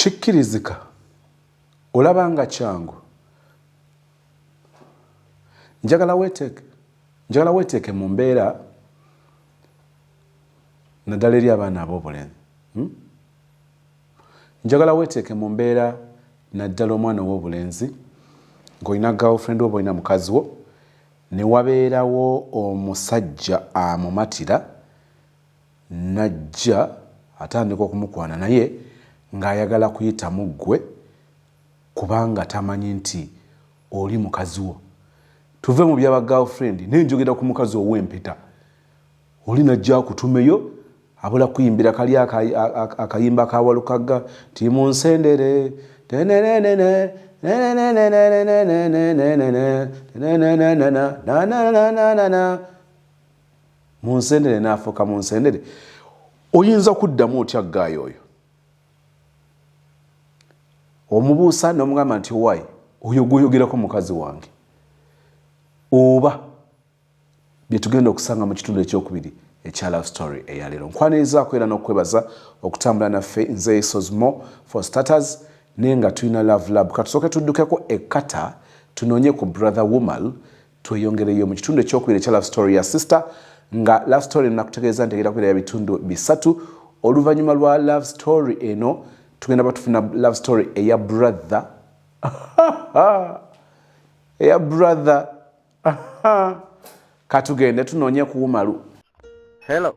Kikkirizika olaba nga kyangu. Njagala weeteeke mu mbeera naddala eri abaana ab'obulenzi. Njagala weeteeke mu mbeera naddala omwana ow'obulenzi ng'olina girlfriend oba olina mukazi wo ne wabeerawo omusajja amumatira najja atandika okumukwana naye ng'ayagala kuyitamu ggwe kubanga tamanyi nti oli mukazi wo. Tuve mu byaba girlfriend naye njogera ku mukazi ow'empeta. Oli najja akutumeyo abula kuyimbira kali akayimba ka Walukagga ti munsendere munsendere n'afuuka munsendere. Oyinza kuddamu otya ggaayo oyo? Omubuusa n'omugamba nti owaayi oyo gwoyogerako mukazi wange. Oba bye tugenda okusanga mu kitundu ekyokubiri ekya love story eyaleero. Nkwanirizaako era n'okwebaza okutambula naffe. Nze Isosmo for starters naye nga tulina love lab. Katusooke tuddukeko ekkata tunoonye ku brother Wumal tweyongereyo mu kitundu ekyokubiri ekya love story ya sister nga love story nakutegeeza ntegera kubeera ya bitundu bisatu. Oluvannyuma lwa love story eno tugenda batufuna love story eya brother eya brother katugende tunoonye ku Wumalu. Hello.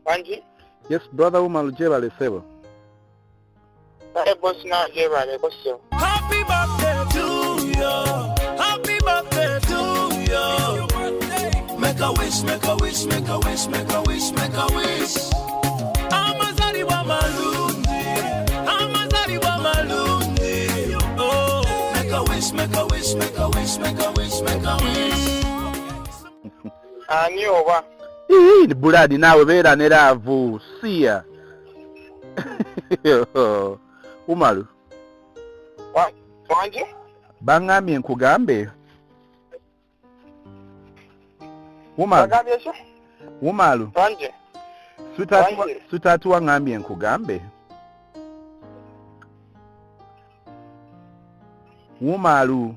Wanji? Yes, brother Wumalu jebale sebo. Boss na jebale boss. Happy birthday to you. Happy birthday to you. Make a wish, make a wish, make a wish, make a wish, make a wish. Amazali wa malundi. Amazali wa malundi. Oh, make a wish, make a wish, make a wish, make a wish, make a wish. Ani oba. Ni buladi nawe beera ne laavu siya. Wumalu. Wanji? Bangambye nkugambe. Wumalu. Bagambye ki? Wumalu. Wanji? Sweetheart wangambye nkugambe. Wumalu.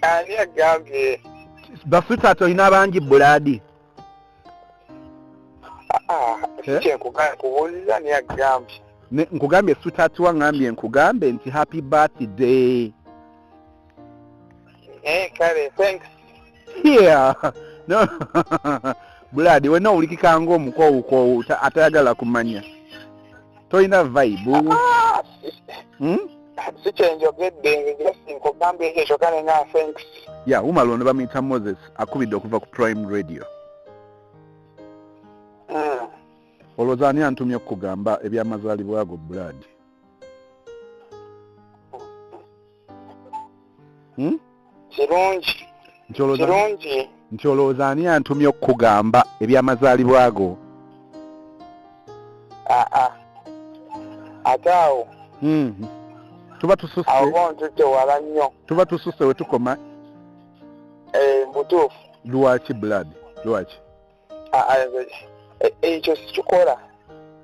Ani agambye? Sweetheart olina bangi buladi. Kubuuliza ni agambye. Nkugambye sweetheart wangambye nkugambe nti happy birthday. Kale, thanks. Yeah. No. Buladi wena ulikika ng'omukoowu atayagala kumanya. Toyina vibe. Sikyenjogedde just nkugambye ekyo kale nga thanks. Yeah, Wumalu ne bamuyita Moses akubidde okuva ku Prime Radio. Olowooza ani antumye okugamba ebyamazaalibwa ago Buladi? Kirungi. Nti olowooza ani antumye okugamba ebyamazaalibwa ago? Ate awo. Tuba tususse. Awo ntutte wala nnyo. Tuba tususse we tukoma. Butuufu. Lwaki Buladi? Lwaki? Ekyo sikikola.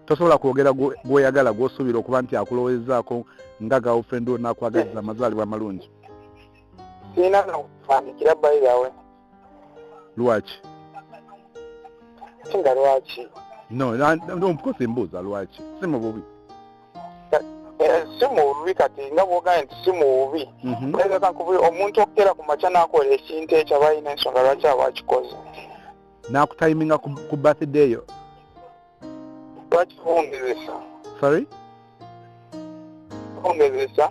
Tosobola kwogera gw'oyagala gw'osuubira okuba nti akulowoozaako nga girlfriend wo n'akwagaliza amazaalibwa amalungi. Sina nakufandikira bbayi yawe. Lwaki? Singa lwaki? No, mpukosi mbuuza lwaki. Si mu bubi. Si mu bubi kati nga bwogambye nti si mu bubi. Kuleka nkubuye omuntu okukera ku makya n'akola ekintu ekyo aba alina ensonga lwaki aba akikoze. N'akutayiminga ku birthday yo. Lwaki bongezesa? Sorry? Bongezesa?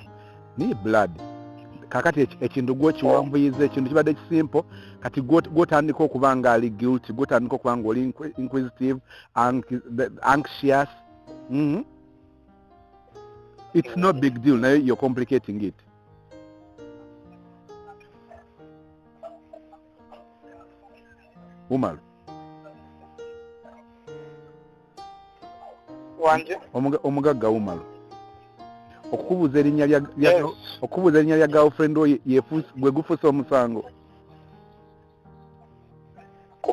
Ni blood. Kakati ekintu gw'okiwanvuyiza ekintu kibadde kisimple kati gw'otandika okuba nga ali guilty, gw'otandika okuba nga oli inquisitive, anxious. It's no big deal. Now you're complicating it. Wumalu. Wanje? Omugagga Wumalu. Okubuuza erinnya lya girlfriend oyo gwe gufuuse omusango.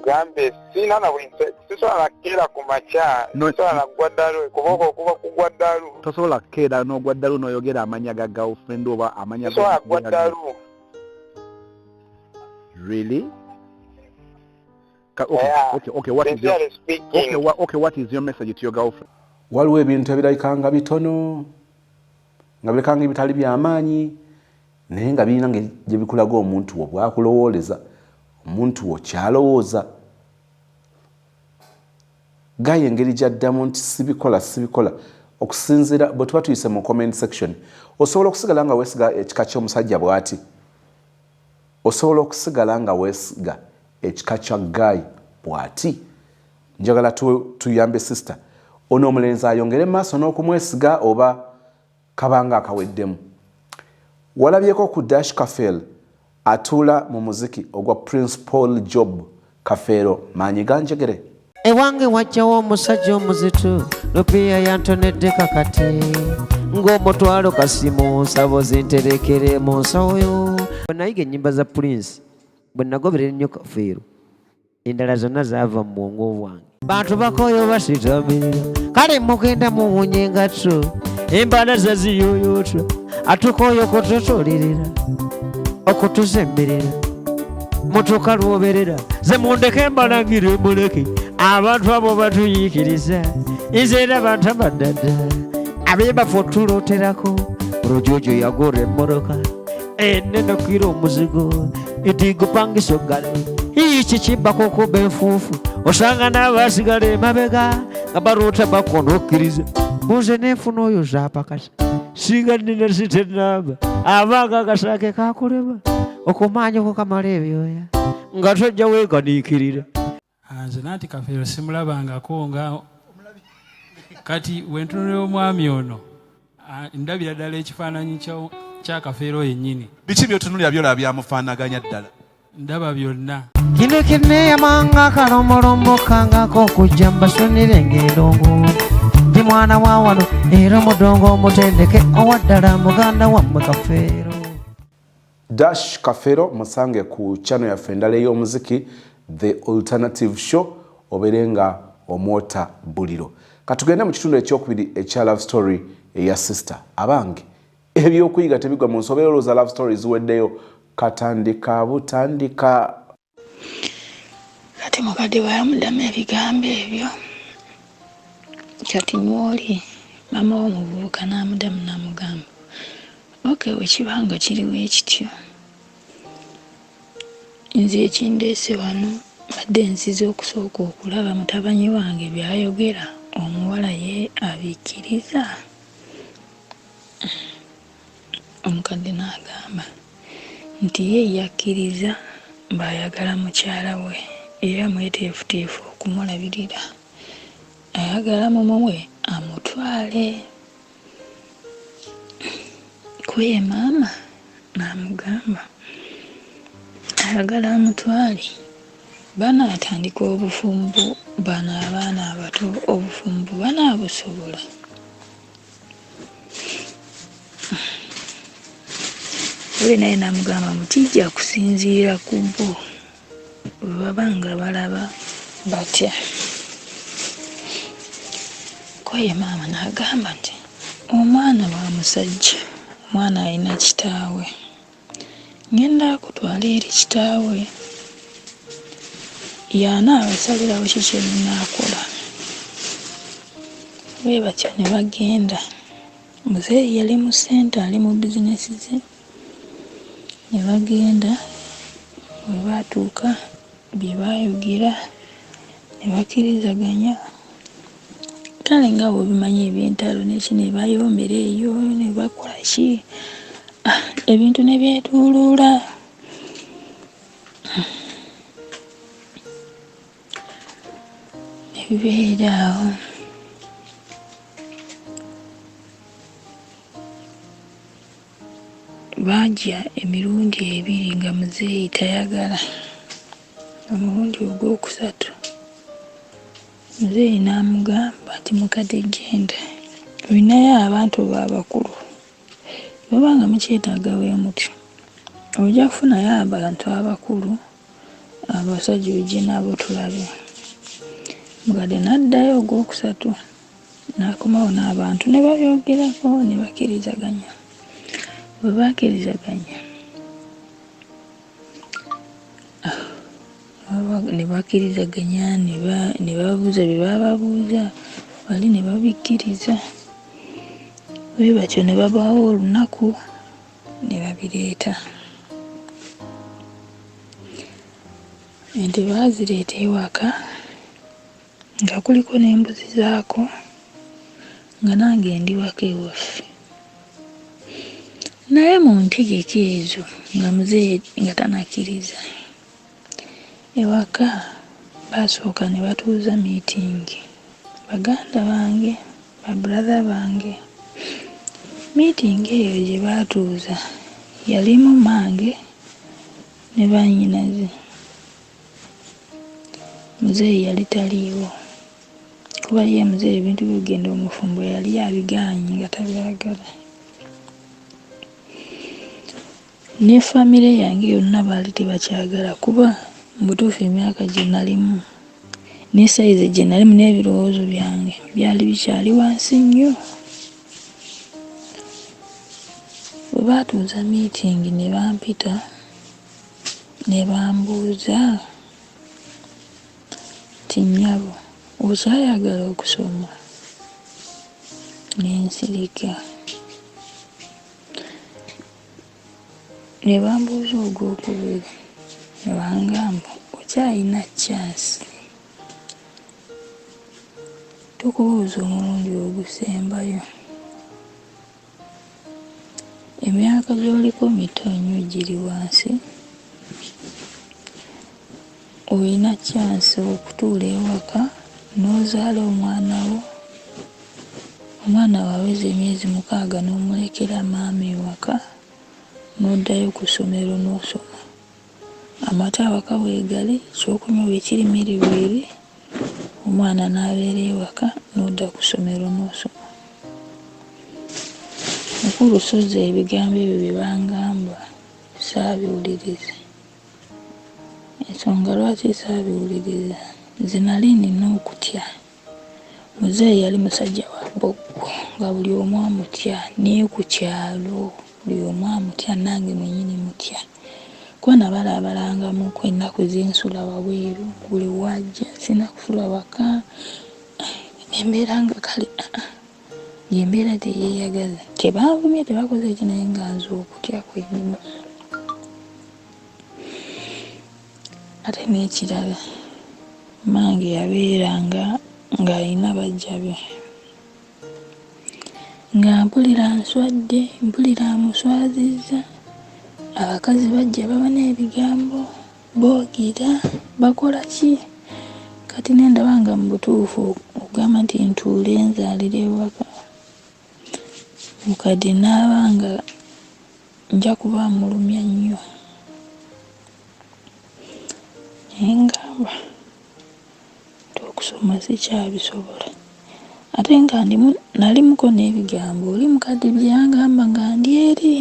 nkugambe sina na sisobola kera ku makya sisobola na gwa ddalu kuboko kuba kugwa ddalu tosobola kera n'ogwa ddalu n'oyogera amanya ga girlfriend oba amanya sisobola gwa ddalu. Really? Okay, what is your message to your girlfriend? Waliwo ebintu ebirabika nga bitono nga birabika nga ebitali by'amaanyi naye nga birina gye bikulaga omuntu wo bwakulowooleza omuntu wo kyalowooza gaye engeri gy'addamu nti sibikola okusinziira bwe tuba tuyise mu comment section osobola okusigala nga weesiga ekika ky'omusajja bw'ati osobola okusigala nga weesiga ekika kya guy bw'ati njagala tuyambe sister ono omulenzi ayongere maaso n'okumwesiga oba kabanga akaweddemu. Walabyeko ku Dash Kafel atuula mu muziki ogwa Prince Paul Job Kafero maanyi ganjegere. Ewange wajjawo omusajja omuzitu Lupiya yantonedde kakati ng'omutwalo kasimu nsabo zinterekere mu nsawo yo. Bwe nayiga ennyimba za Prince bwe nagoberera ennyo Kafeero endala zonna zaava mu bwongo bwange. Bantu bakoyo basitamirira kale mugenda muwunye engatto embala zaziyoyoota atukoyo kututulirira okutuzemberera mutuka lwoberera ze mundeke embalangire muleke abantu abo batuyiikiriza nze era bantu abaddadda abeebafu otulooterako rojojo yagora emmoroka ennene kwira omuzigo etigupangisa oggalo iki kibbako kuba enfuufu osanga n'abaasigala emabega nga baroota bakonokkiriza buze neefuna oyo zaapakasa sigadde sitenamba abanga akasaake kakulema okumaanyako kamala ebyoya nga tojja weekaniikirira. Nze nanti Kafeero simulabangako nga kati wentunulira omwami ono ndabira ddala ekifaananyi kya Kafeero yennyini. Biki byotunulira byolaba byamufaanaganya ddala? Ndaba byonna. Kino kinneeyamanga kalombolombo kangako okujja mbasonere ng'endongo ndi mwana wa wano era mudongo omutendeke owaddala muganda wammwe Kafeero. Dash Kafero musange ku channel yaffe endala ey'omuziki The Alternative Show oberenga omwota buliro. Katugende mu kitundu ekyokubiri ekya love story eya sister abange ebyokuyiga tebigwa mu nsoberero za love stories weddeyo katandika butandika. Kati mukadde bw'amudamu ebigambo ebyo kati mwoli mama w'omuvubuka n'amudamu n'amugamba okay wekibanga kiriwo ekityo nze ekindeese wano badde nzize okusooka okulaba mutabani wange byayogera omuwala ye abikkiriza. Omukadde n'agamba nti ye yakkiriza b'ayagala mukyala we era mweteefuteefu okumulabirira ayagala mumwe amutwale. Kuye maama n'amugamba ayagala amutwale banaatandika obufumbo bano abaana abato obufumbo banaabusobola. Ule naye n'amugamba mukijja kusinziira ku bo babanga balaba batya. Koye maama n'agamba nti omwana wa musajja omwana alina kitaawe ngenda akutwala eri kitaawe y'anaabasalirawo kiki ekinaakola. Bwe batyo ne bagenda. Muzeeyi yali mu ssente ali mu bizinesi ze ne bagenda bwe baatuuka bye baayogera ne bakkirizaganya. Kale nga bw'obimanyi eby'entalo n'eki ne bayombera eyo ne bakola ki ebintu ne byetuuluula. Ne bibeera awo. Bajja emirundi ebiri nga muzeeyi tayagala. Omulundi ogwokusatu muzeeyi n'amugamba nti mukadde genda olinayo abantu abakulu bw'obanga mukyetaaga bwe muti ojja kufunayo abantu abakulu abasajja ojje nabo tulabe. Mukadde n'addayo ogwokusatu n'akomawo n'abantu ne babyogerako ne bakkirizaganya. Bwe bakkirizaganya ne bakkirizaganya ne babuuza bye bababuuza bali ne babikkiriza. Bwe batyo ne babaawo olunaku ne babireeta. Ente baazireeta ewaka nga kuliko n'embuzi zaako nga nange ndi waka ewaffe. Naye mu ntegeka ezo nga muzeeyi nga tanakkiriza, ewaka baasooka ne batuuza miitingi baganda bange babratha bange. Miitingi eyo gye baatuuza yalimu mange ne bannyinaze. Muzeeyi yali taliiwo kuba ye muzeeyi ebintu bigenda omufumbo yali abiganye nga tabyagala. Ne famire yange yonna baali tebakyagala kuba mubutuufu emyaka gye nalimu ne sayizi gye nalimu n'ebirowoozo byange byali bikyali wansi nnyo. Bwe baatuuza miitingi ne bampita ne bambuuza ti nnyabo okyayagala okusoma? Ne nsirika. Ne bambuuza ogwokubiri ne bangamba okyayina chance, tukubuuza omulundi ogusembayo. Emyaka gy'oliko mito nnyo giri wansi, olina chance okutuula ewaka n'ozaala omwana wo. Omwana wo aweza emyezi 6 n'omulekera maama ewaka n'oddayo ku ssomero n'osoma. Amata awaka weegali, ekyokunywa bwe kiri mmere bweri, omwana n'abeera ewaka n'odda ku ssomero n'osoma. Mukulu Ssozi ebigambo ebyo bye bangamba saabiwuliriza. Ensonga lwaki saabiwuliriza, nze nali nina okutya. Muzeeyi yali musajja wa bboggo nga buli omu amutya, naye ku kyalo buli omu amutya, nange mwennyini mutya. Kuba nabalaabalangamuko ennaku zensula wabweru, buli wajja sina kusula waka. Embeera nga kale embeera teyeeyagaza. Tebanvumye tebakoze eki naye nga nze okutya kwennyini. Ate n'ekirala mange yabeeranga ng'alina bajja be nga mpulira nswadde, mpulira amuswazizza. Abakazi bajja baba n'ebigambo boogera bakola ki. Kati nendaba nga mu butuufu okugamba nti ntuule nzaalira ewaka, mukadde naaba nga nja kuba mulumya nnyo. Naye ngamba nti okusoma sikyabisobola. Ate nga nalimuko n'ebigambo, oli mukadde bye yangamba nga ndi eri,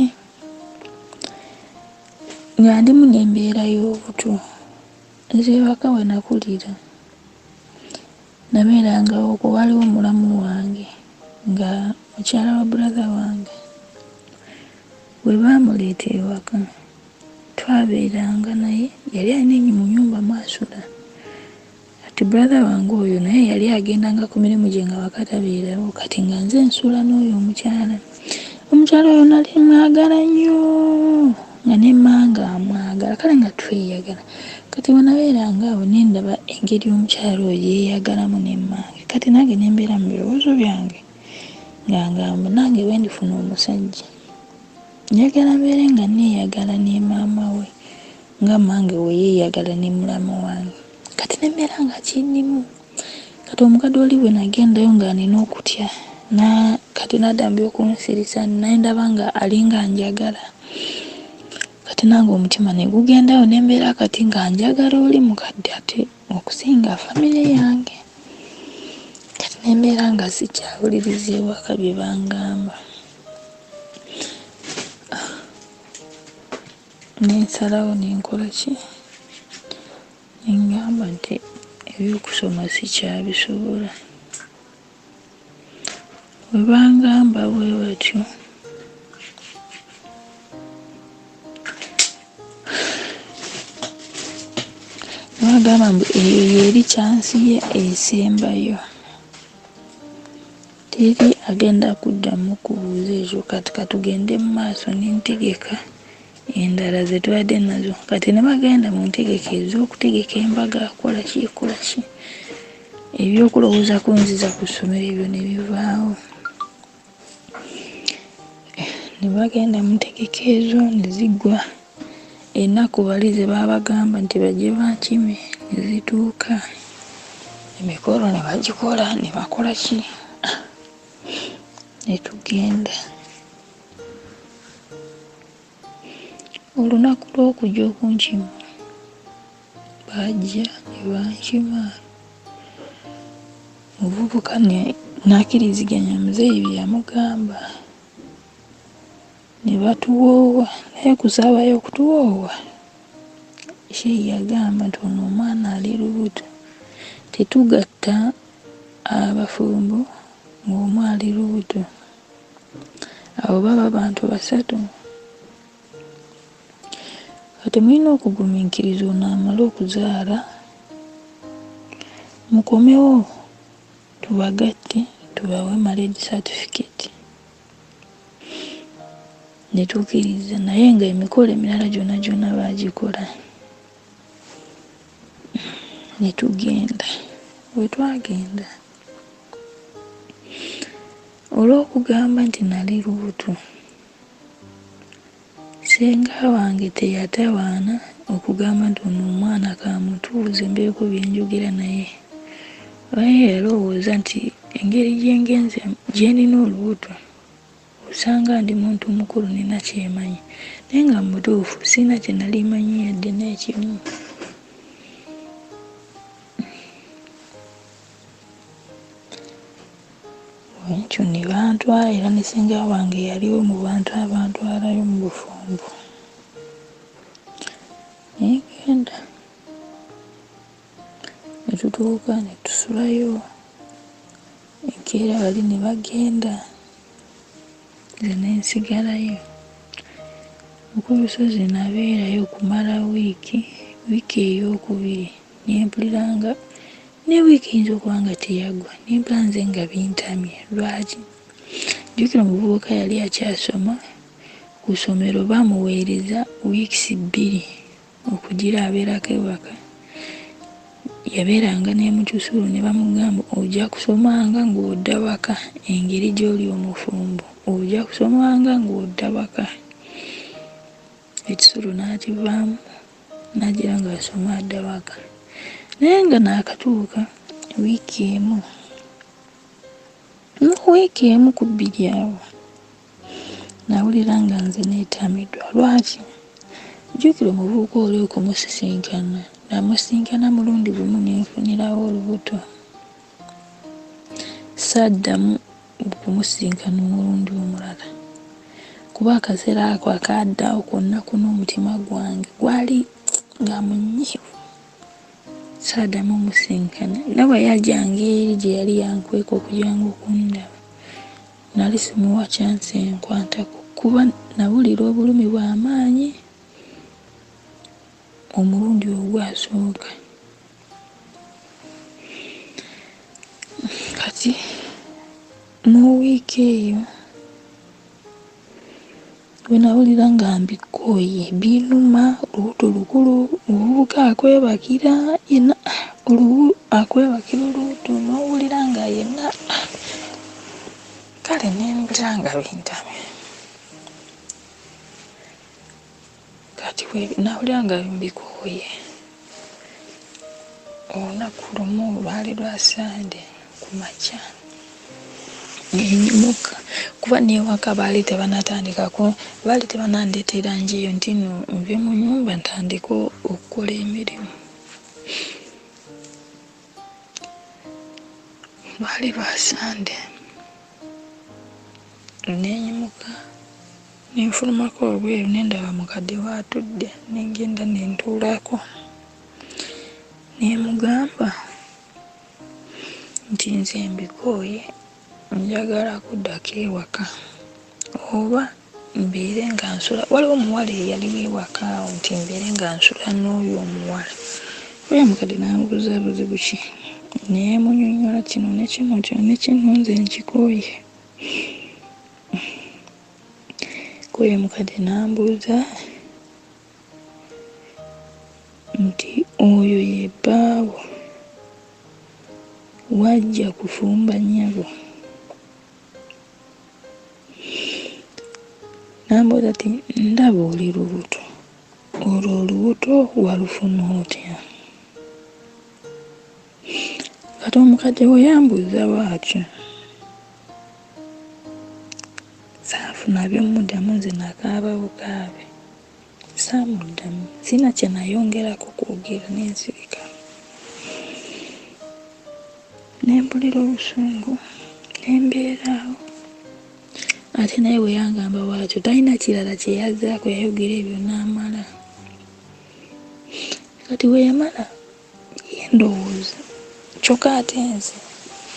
nga ndimu n'embeera y'obuto. Nze ewaka we nakulira nabeeranga okwo waliwo mulamu wange nga mukyala wa brother wange. Bwe baamuleeta ewaka twabeeranga naye, yali alina ennyo mu nnyumba mwasula. Kati brother wange oyo naye yali agendanga ku mirimu gye nga waka tabeerawo. Kati nga nze nsula n'oyo omukyala. Omukyala oyo nali mwagala nnyo nga ne mmange amwagala, kale nga tweyagala. Kati bwe nabeeranga awo nendaba engeri omukyala oyo yeeyagalamu ne mmange. Kati nange ne mbeera mu birowoozo byange nga ngamba nange bwe ndifuna omusajja njagala mbeere nga neeyagala ne maama we nga mmange we yeeyagala ne mulamu wange. Kati ne mbeera nga kinnimu. Kati omukadde oli bwe nagendayo nga nina okutya, kati n'adda mu by'okunsirisa, naye ndaba nga alinga njagala. Kati nange omutima ne gugendayo ne mbeera kati nga njagala oli mukadde ate okusinga famire yange. Kati ne mbeera nga sikyawuliriza ewaka bye bangamba. Nensalawo nenkola ki? ngamba nti ebyokusoma sikyabisobola. Bwe bangamba bwe batyo bagamba mbu eyo yeri kyansi ye esembayo. Teri agenda kuddamu kubuuza ekyo. Kati katugende mu maaso n'entegeka endala ze tubadde nazo. Kati ne bagenda mu ntegeka ez'okutegeka embaga akola ki. Ebyokulowooza kunziza ku ssomero ebyo ne bivaawo. Ne bagenda mu ntegeka ezo ne ziggwa. Ennaku bali ze babagamba nti bajje bakime ne zituuka. Emikolo ne bagikola ne bakola ki. Ne tugenda. Olunaku lw'okujja okunkima bajja ne bankima. Muvubuka n'akkiriziganya muzeeyi bye yamugamba ne batuwoowa. Naye kusaabayo okutuwoowa Sheyi yagamba nti ono omwana ali lubuto, tetugatta abafumbo ng'omu ali lubuto. Abo baba bantu basatu. Kati mulina okugumiikiriza ono amale okuzaala mukomewo tubagatte tubawe marriage certificate. Ne tukkiriza, naye nga emikolo emirala gyonna baagikola. Ne tugenda. Bwe twagenda olw'okugamba nti nali lubuto, ssenga wange teyatawaana okugamba nti ono omwana kamutuuze mbeeko byenjogera naye. Naye yalowooza nti engeri gye nina olubuto osanga ndi muntu mukulu nina kyemanyi, naye nga mu butuufu sina kye nali manyi yadde n'ekimu. Ekyo ne bantwala era ne ssenga wange yaliwo mu bantu abantwalayo mu bufumbo. Negenda ne tutuuka ne tusulayo. Enkeera bali ne bagenda, nze ne nsigalayo. Okulusozi nabeerayo okumala wiiki ey'okubiri. Nempuliranga ne wiiki eyinza okuba nga teyagwa, nempula nze nga bintamye. Lwaki? Jjukira omuvubuka yali akyasoma ku ssomero, bamuweereza wiikisi 2 okugira abeerako ewaka. Yabeeranga ne mu Kisulu ne bamugamba ojja kusomanga ng'odda waka. Engeri gy'oli omufumbo ojja kusomanga ng'odda waka. Ekisulu n'akivaamu n'agira nga asoma adda waka. Naye nga naakatuuka wiiki emu ku 2 awo nawulira nga nze neetamiddwa. Lwaki? Jjukira omuvubuka oli okumusisinkana, namusisinkana mulundi gumu nenfunirawo olubuto. Saddamu okumusisinkana omulundi omulala kuba akaseera ako akaddawo konna n'omutima gwange gwali nga munyiivu. Saddamu omusinkana. Nawe yajjanga eri gye yali yankweka okujjanga okundaba. Nali simuwa kyansi enkwatako kuba nawulira obulumi bw'amaanyi omulundi ogwasooka. Kati mu wiiki eyo bwe nawulira nga mbikooye binuma, olubuto lukulu, omuvubuka akwebakira yenna akwebakira olubuto n'owulira nga yenna kale nempulira nga bintamye. Kati nawulira nga mbikooye. Olunaku lumu lwali lwa Sande ku makya ngenyimuka kuba n'ewaka baali tebanandeetera njeyo nti nve mu nnyumba ntandika okukola emirimu. Lwali lwa Sande. Nenyimuka nenfulumako obweru nendaba mukadde waatudde, nengenda nentuulako. nemugamba nti nze mbikooye njagala kuddako ewaka oba mbeere nga nsula. Waliwo omuwala eyaliwo ewaka nti mbeere nga nsula n'oyo omuwala. Oyo omukadde n'amubuuza buzibu ki, neemunyonnyola kino ne kino kino ne kino nze nkikooye. Oyo omukadde n'ambuuza nti oyo ye bbaawo wajja kufumba nnyabo. N'ambuuza ati ndaba oli lubuto, olwo olubuto walufuna otya? Kati omukadde we yambuuza bw'atyo saafuna by'omuddamu, nze nakaaba bukaabe saamuddamu, sina kye nayongerako kwogera n'ensirika. Nembulira obusungu nembeeraawo. Ate naye we yangamba bw'atyo talina kirala kye yazzaako, yayogera ebyo n'amala. Kati we yamala yendowooza kyokka ate nze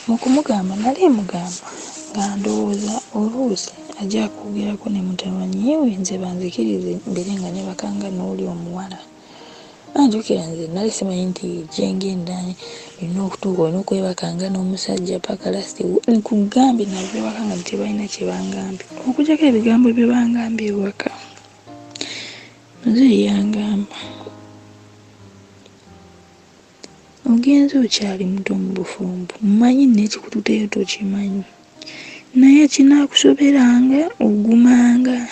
mu kumugamba nali mugamba nga ndowooza oluusi ajja kwogerako ne mutabanyi we nze banzikirize mbere nga ne bakanga n'oli omuwala. Anjukira nze nali simanyi nti gyengenda nina okutuuka olina okwebakanga n'omusajja paka lasiti nkugambye nabyo bakanga nti tebalina kye bangambye okugyako ebigambo bye bangambye ewaka. Nze yangamba ogenze okyali muto mu bufumbo, mmanyi n'ekikututeyo tokimanyi, naye kinaakusoberanga ogumanga.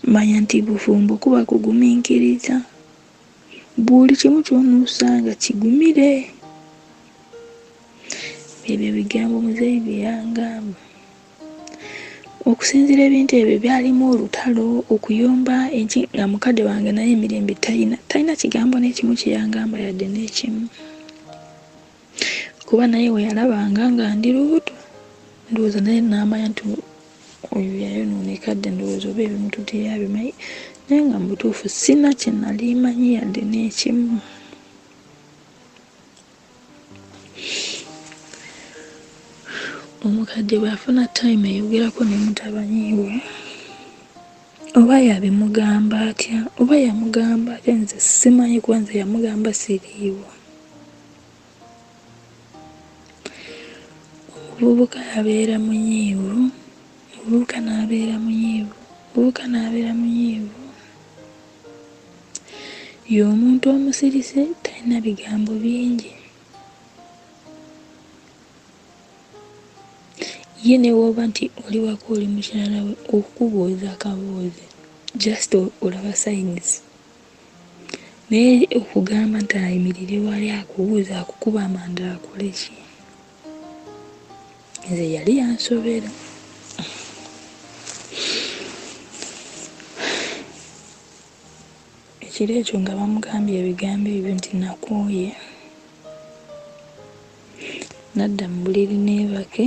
Manya nti bufumbo kuba kugumiikiriza, buli kimu ky'onoosanga kigumire. Ebyo bigambo muzeeyi bye yangamba. Okusinziira ebintu ebyo byalimu olutalo, okuyomba nga mukadde wange naye emirembe talina kigambo n'ekimu kye yangamba yadde n'ekimu. Kuba naye we yalabanga nga ndi lubuto, ndowooza naye n'amanya nti oyo yayonooneka dde, ndowooza oba ebimutu teyabimanyi, naye nga mu butuufu sina kye nali manyi yadde n'ekimu. Omukadde bw'afuna time eyogerako ne mutabanyi we, oba yabimugamba atya, oba yamugamba atya, nze simanyi kuba nze yamugamba siriiwo. Omuvubuka abeera munyiivu, omuvubuka n'abeera munyiivu, omuvubuka n'abeera munyiivu. Y'omuntu omusirise talina bigambo bingi. Ye ne woba nti oli waka oli mukyala we okukubuuza akaboozi just olaba signs, naye okugamba nti ayimirire wali akubuuza akukuba amanda akole ki? Nze yali yansobera. Ekiro ekyo nga bamugambye ebigambo ebyo nti nakooye, nadda mu buliri neebake,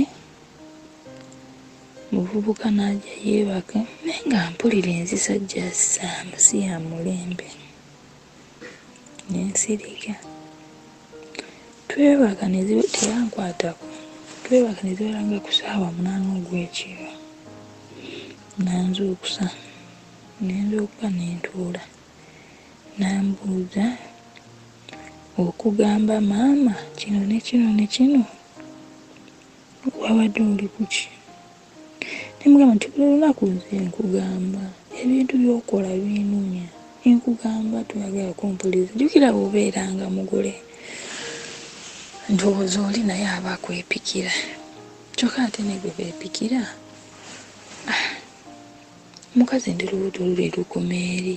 muvubuka n'ajja yeebake, naye nga mpulira enzisa gy'assaamu si ya mulembe. Nensirika. Twebaka teyankwatako. Twebaka ne ziwera nga ku ssaawa 8 ogw'ekiro. Nanzuukusa. Nenzookuka ne ntuula. Nambuuza okugamba maama kino ne kino ne kino wabadde oli ku ki? Nemugamba nti buli lunaku nze nkugamba ebintu by'okola binuunya, nkugamba toyagala kumpuliriza. Jjukira bw'obeeranga mugole ndowooza oli naye aba akwepikira, kyokka ate ne gwe beepikira. Mukazi ndi lubuto luli lukomeeri,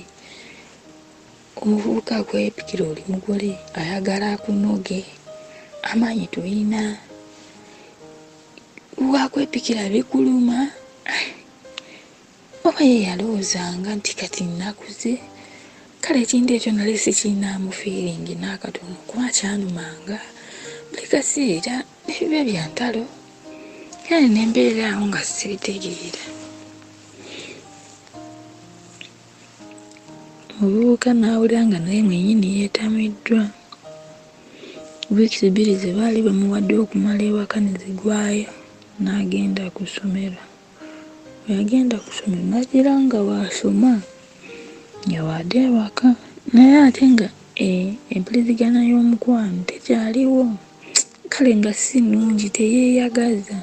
omuvubuka akwepikira oli mugole ayagala akunoge, amaanyi toyina, wakwepikira bikuluma. Oba ye yalowoozanga nti kati nakuze, kale ekintu ekyo nali sikiinaamu feelingi n'akatono kuba kyanumanga buli kaseera ebibe bya ntalo, kale nembeeraawo nga sibitegeera. Omuvubuka n'awulira nga naye mwennyini yeetamiddwa. wiiki 2 ze baali bamuwadde okumala ewaka ne zigwayo n'agenda ku ssomero. Bwe yagenda ku ssomero n'agira nga waasoma yawadde ewaka naye ate nga empulizigana y'omukwano tekyaliwo. Kale nga si nnungi, teyeeyagaza.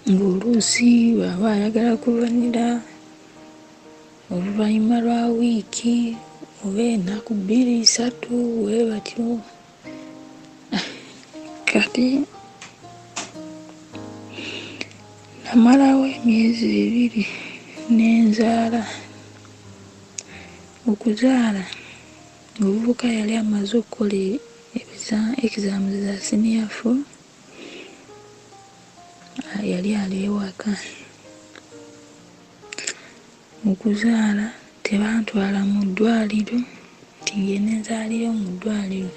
Ng'oluusi bw'aba ayagala kuvanira oluvannyuma lwa wiiki oba ennaku 2-3 bwe batyo. Kati namalawo emyezi 2 n'enzaala. Okuzaala ng'obuvubuka yali amaze okukola exams za senior 4, yali ali ewaka. Okuzaala tebantwala mu ddwaliro nti ngenda enzaalira mu ddwaliro.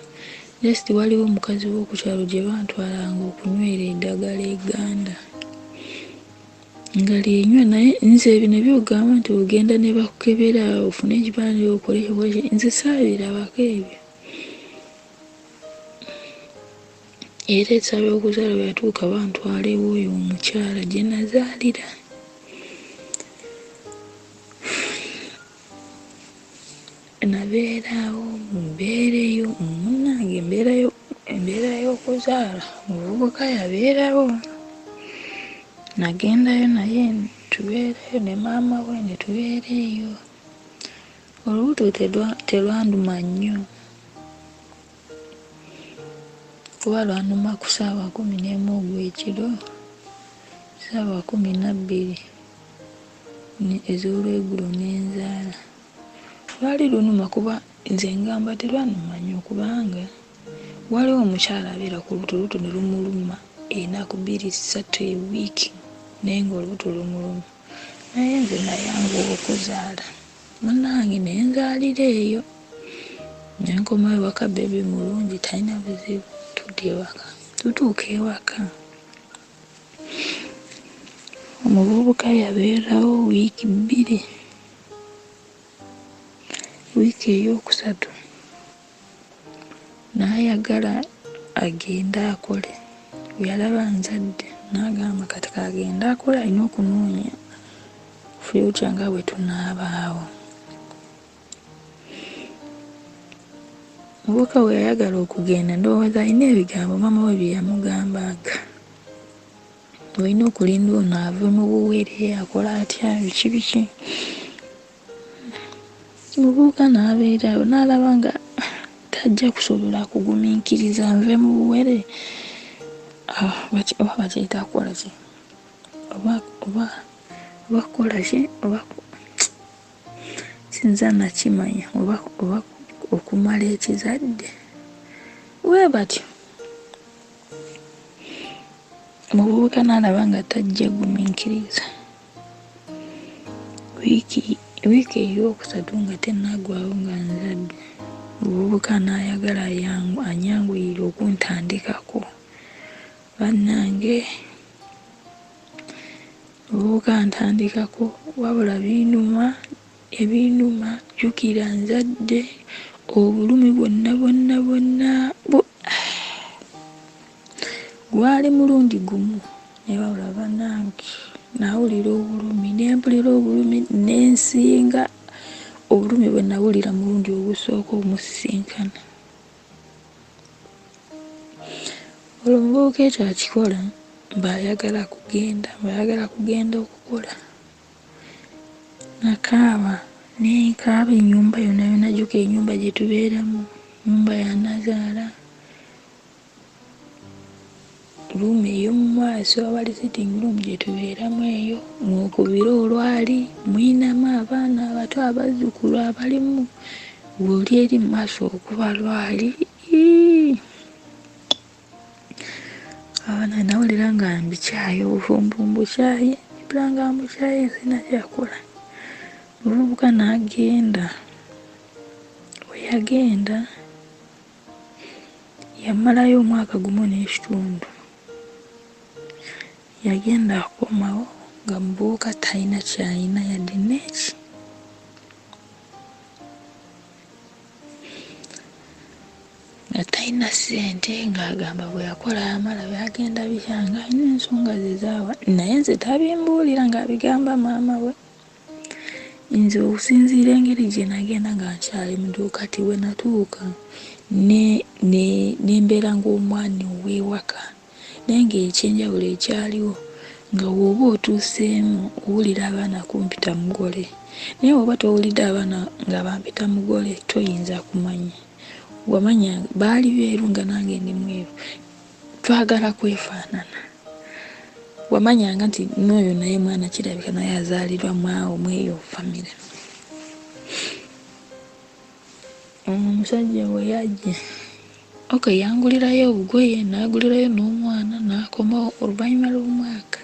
Just waliwo omukazi w'okukyalo gye bantwalanga okunywera eddagala egganda nga lyenywa, naye nze bino byogamba nti ogenda ne bakukebera ofune ekipande okolekebwa, nze saabirabako ebyo. Era essaawa y'okuzaala bwe yatuuka bantwala ew'oyo omukyala gye nazaalira. Nabeerawo mu mbeera eyo, munnange embeera y'okuzaala omuvubuka yabeerawo. Nagendayo naye tubeereyo ne maama we ne tubeera eyo. Olubuto telwanduma nnyo kuba lwanduma ku ssaawa 11 ogw'ekiro, ssaawa 12 ez'olweggulo n'enzaala. Lwali lunuma kuba nze ngamba terwanduma nnyo kubanga waliwo omukyala abeera ku lubuto ne lumuluma ennaku 2-3 ewiiki naye ng'olubuto lumuluma. Naye nze nayanguwa okuzaala, munnange ne nzaalira eyo. Ne nkomayo ewaka, beebi mulungi talina buzibu, tudda ewaka. Tutuuka ewaka, omuvubuka yabeerawo wiiki 2. Wiiki ey'okusatu n'ayagala agende akole. Bwe yalaba nzadde n'agamba kati kagende akole, alina okunoonya future nga bwe tunaabaawo. Omuvubuka bwe yayagala okugenda ndowooza alina ebigambo maama we bye yamugambaga. Olina okulinda ono ave mu buwere, akola atya, biki. Omuvubuka n'abeerawo n'alaba nga tajja kusobola kugumiikiriza nve mu buwere. Oba bakyeta kukola ki? Oba kukola ki? Oba sinza nakimanya, oba okumala ekizadde. Bwe batyo omuvubuka n'alaba nga tajja gumiikiriza. Wiiki ey'okusatu nga tennaggwawo nga nzadde, omuvubuka n'ayagala anyanguyire okuntandikako. Bannange, omuvubuka ntandikako wabula ebinuma jjukira nzadde obulumi bwonna gwali mulundi gumu naye wabula bannange nawulira obulumi nempulira obulumi nensinga obulumi bwe nawulira mulundi ogusooka omusisinkana. Olwo omuvubuka ekyo akikola mbaayagala kugenda okukola. Nakaaba nenkaaba ennyumba yonna jjuka ennyumba gye tubeeramu, nnyumba ya nazaala, ruumu ey'omu maaso awali sitting room gye tubeeramu eyo, mwokubira olwali mwinamu abaana abato abazzukulu abalimu, bw'oli eri mu maaso okuba lwali. Abaana nawulira nga mbikyayi, obufumbo mbukyayi, mpulira nga mbukyayi sina kyakola. Omuvubuka n'agenda. Bwe yagenda yamalayo omwaka gumu n'ekitundu. Yagenda akomawo nga mubuuka talina kyalina yadde neki. ayina ssente ng'agamba bwe yakola amala byagenda bikyanga ayina ensonga ze zaawa naye nze tabimbuulira ng'abigamba maama we. Nze okusinziira engeri gye nagenda nga nkyali mu dduuka kati we natuuka nembeera ng'omwani ow'ewaka naye ng'ekyenjawulo ekyaliwo nga bw'oba otuuseemu owulira abaana kumpita mugole naye oba towulidde abaana nga bampita mugole toyinza kumanya. Wamanya baali beeru nga nange ndi mweru, twagala kwefaanana. Wamanyanga nti n'oyo naye mwana kirabika naye azaalirwa mwawo mweyo famire. Omusajja bwe yajja yangulirayo obugoye n'agulirayo n'omwana n'akomawo oluvannyuma lw'omwaka.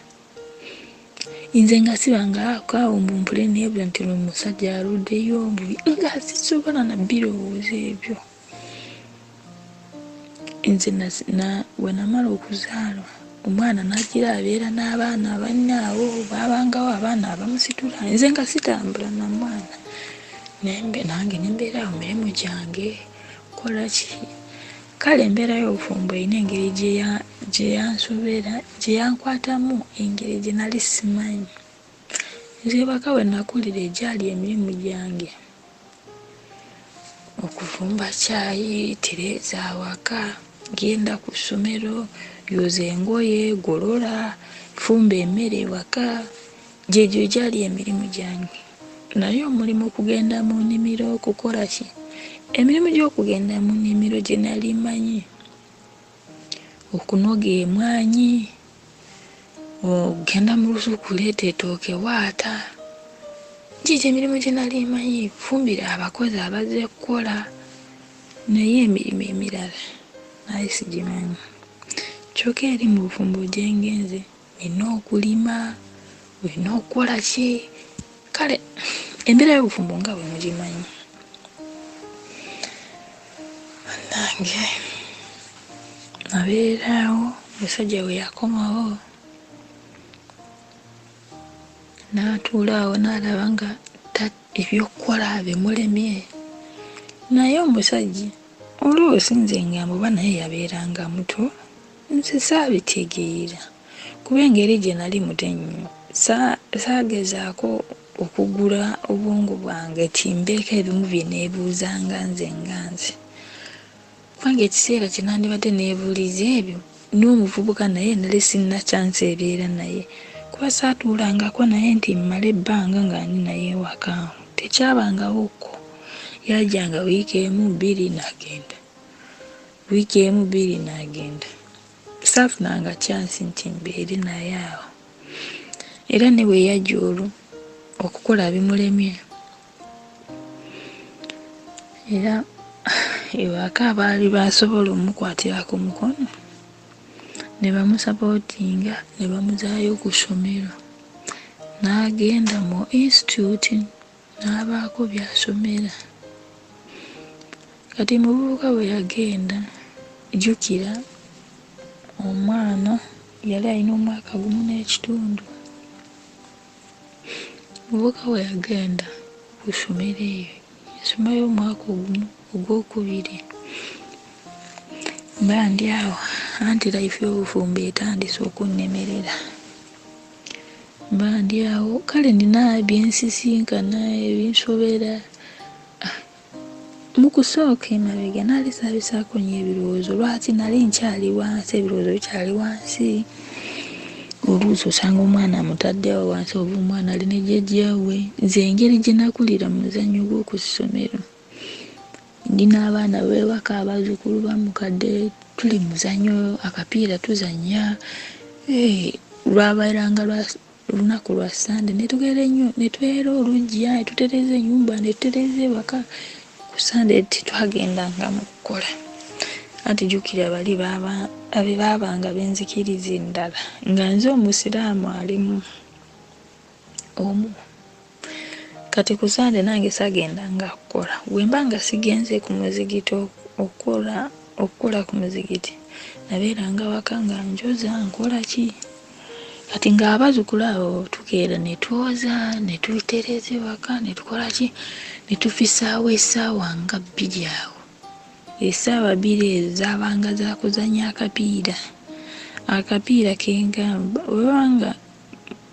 Nze nga sibanga kawumbumpule neebula nti omusajja aluddeyo mbubi nga sisobola na birowoozo ebyo. Nze bwe namala okuzaalwa omwana n'agira abeera n'abaana bannaawo baabangawo abaana abamusitula nze nga sitambula na mwana nange nembeera mu mirimu gyange kola ki. Kale embeera y'obufumbo erina engeri gye yansobera gye yankwatamu engeri gye nali simanyi. Nze baka we nakulira egyali emirimu gyange okufumba caayi tereeza awaka genda ku ssomero yoza engoye golola fumba emmere ewaka gyegyo gyali emirimu gyange. Naye omulimu okugenda mu nnimiro okukola ki emirimu gy'okugenda mu nnimiro gye nali manyi okunoga emwanyi ogenda mu lusuku kuleeta ettooke waata gigyo emirimu gye nali manyi fumbira abakozi abazze kukola. Naye emirimu emirala naye sigimanyi. Kyokka eri mu bufumbo gye ngenze nina okulima olina okukola ki. Kale embeera y'obufumbo nga bwe mugimanyi. Nange nabeerawo omusajja we yakomawo n'atuulaawo n'alaba nga ebyokukola bimulemye. Naye omusajja olwoosi nze ngamba oba naye yabeeranga muto nze saabitegeera kuba engeri gye nali muto ennyo saagezaako okugula obwongo bwange timbeeko ebimu bye neebuuzanga nze nga nze. Kubanga ekiseera kye nandibadde neebuuliza ebyo n'omuvubuka naye nali sirina kyansi ebeera naye kuba saatuulangako naye nti mmala ebbanga nga ndi naye ewaka tekyabangawokko. Yajjanga wiiki emu bbiri n'agenda, wiiki emu bbiri n'agenda. Saafunanga kyansi nti mbeere naye awo. Era ne bwe yajja olwo okukola bimulemye. Era ewaka abaali basobola omukwatira ku mukono ne bamusapootinga ne bamuzaayo ku ssomero n'agenda mu institute n'abaako by'asomera. Kati mubuuka bwe yagenda jjukira omwana yali alina omwaka gumu n'ekitundu. Mubuuka bwe yagenda ku ssomero eyo yasomayo omwaka ogumu ogwokubiri. Mba ndi awo anti life y'obufumbo etandise okunnemerera. Mba ndi awo kale nina byensisinkana ebinsobera. Mu kusooka emabega nali saabisaako nnyo ebirowoozo lwaki nali nkyali wansi, ebirowoozo bikyali wansi. Oluusi osanga omwana amutaddewo wansi oba omwana ali ne jjajjaawe. Nze engeri gye nakulira mu muzannyo gw'oku ssomero ndi n'abaana b'ewaka abazzukulu bamukadde tuli muzannyo akapiira tuzannya. Lwabairanga lunaku lwa Sande ne tugenda ennyo ne twera olugya ne tutereeza ennyumba ne tutereeza ewaka. Ku Sande tetwagendanga mu kukola. Anti jjukira bali baabanga benzikiriza endala nga nze omusiraamu alimu omu. Kati ku Sande nange sagendanga kukola. Bwe mba nga sigenze ku muzigiti okukola ku muzigiti nabeeranga waka nga njoza nkola ki. Kati ng'abazzukulu abo tukeera ne twoza ne tutereeza ewaka ne tukola ki ne tufisaawo essaawa nga bbiri awo essaawa 2 zaabanga za kuzannya akapiira kengamba webanga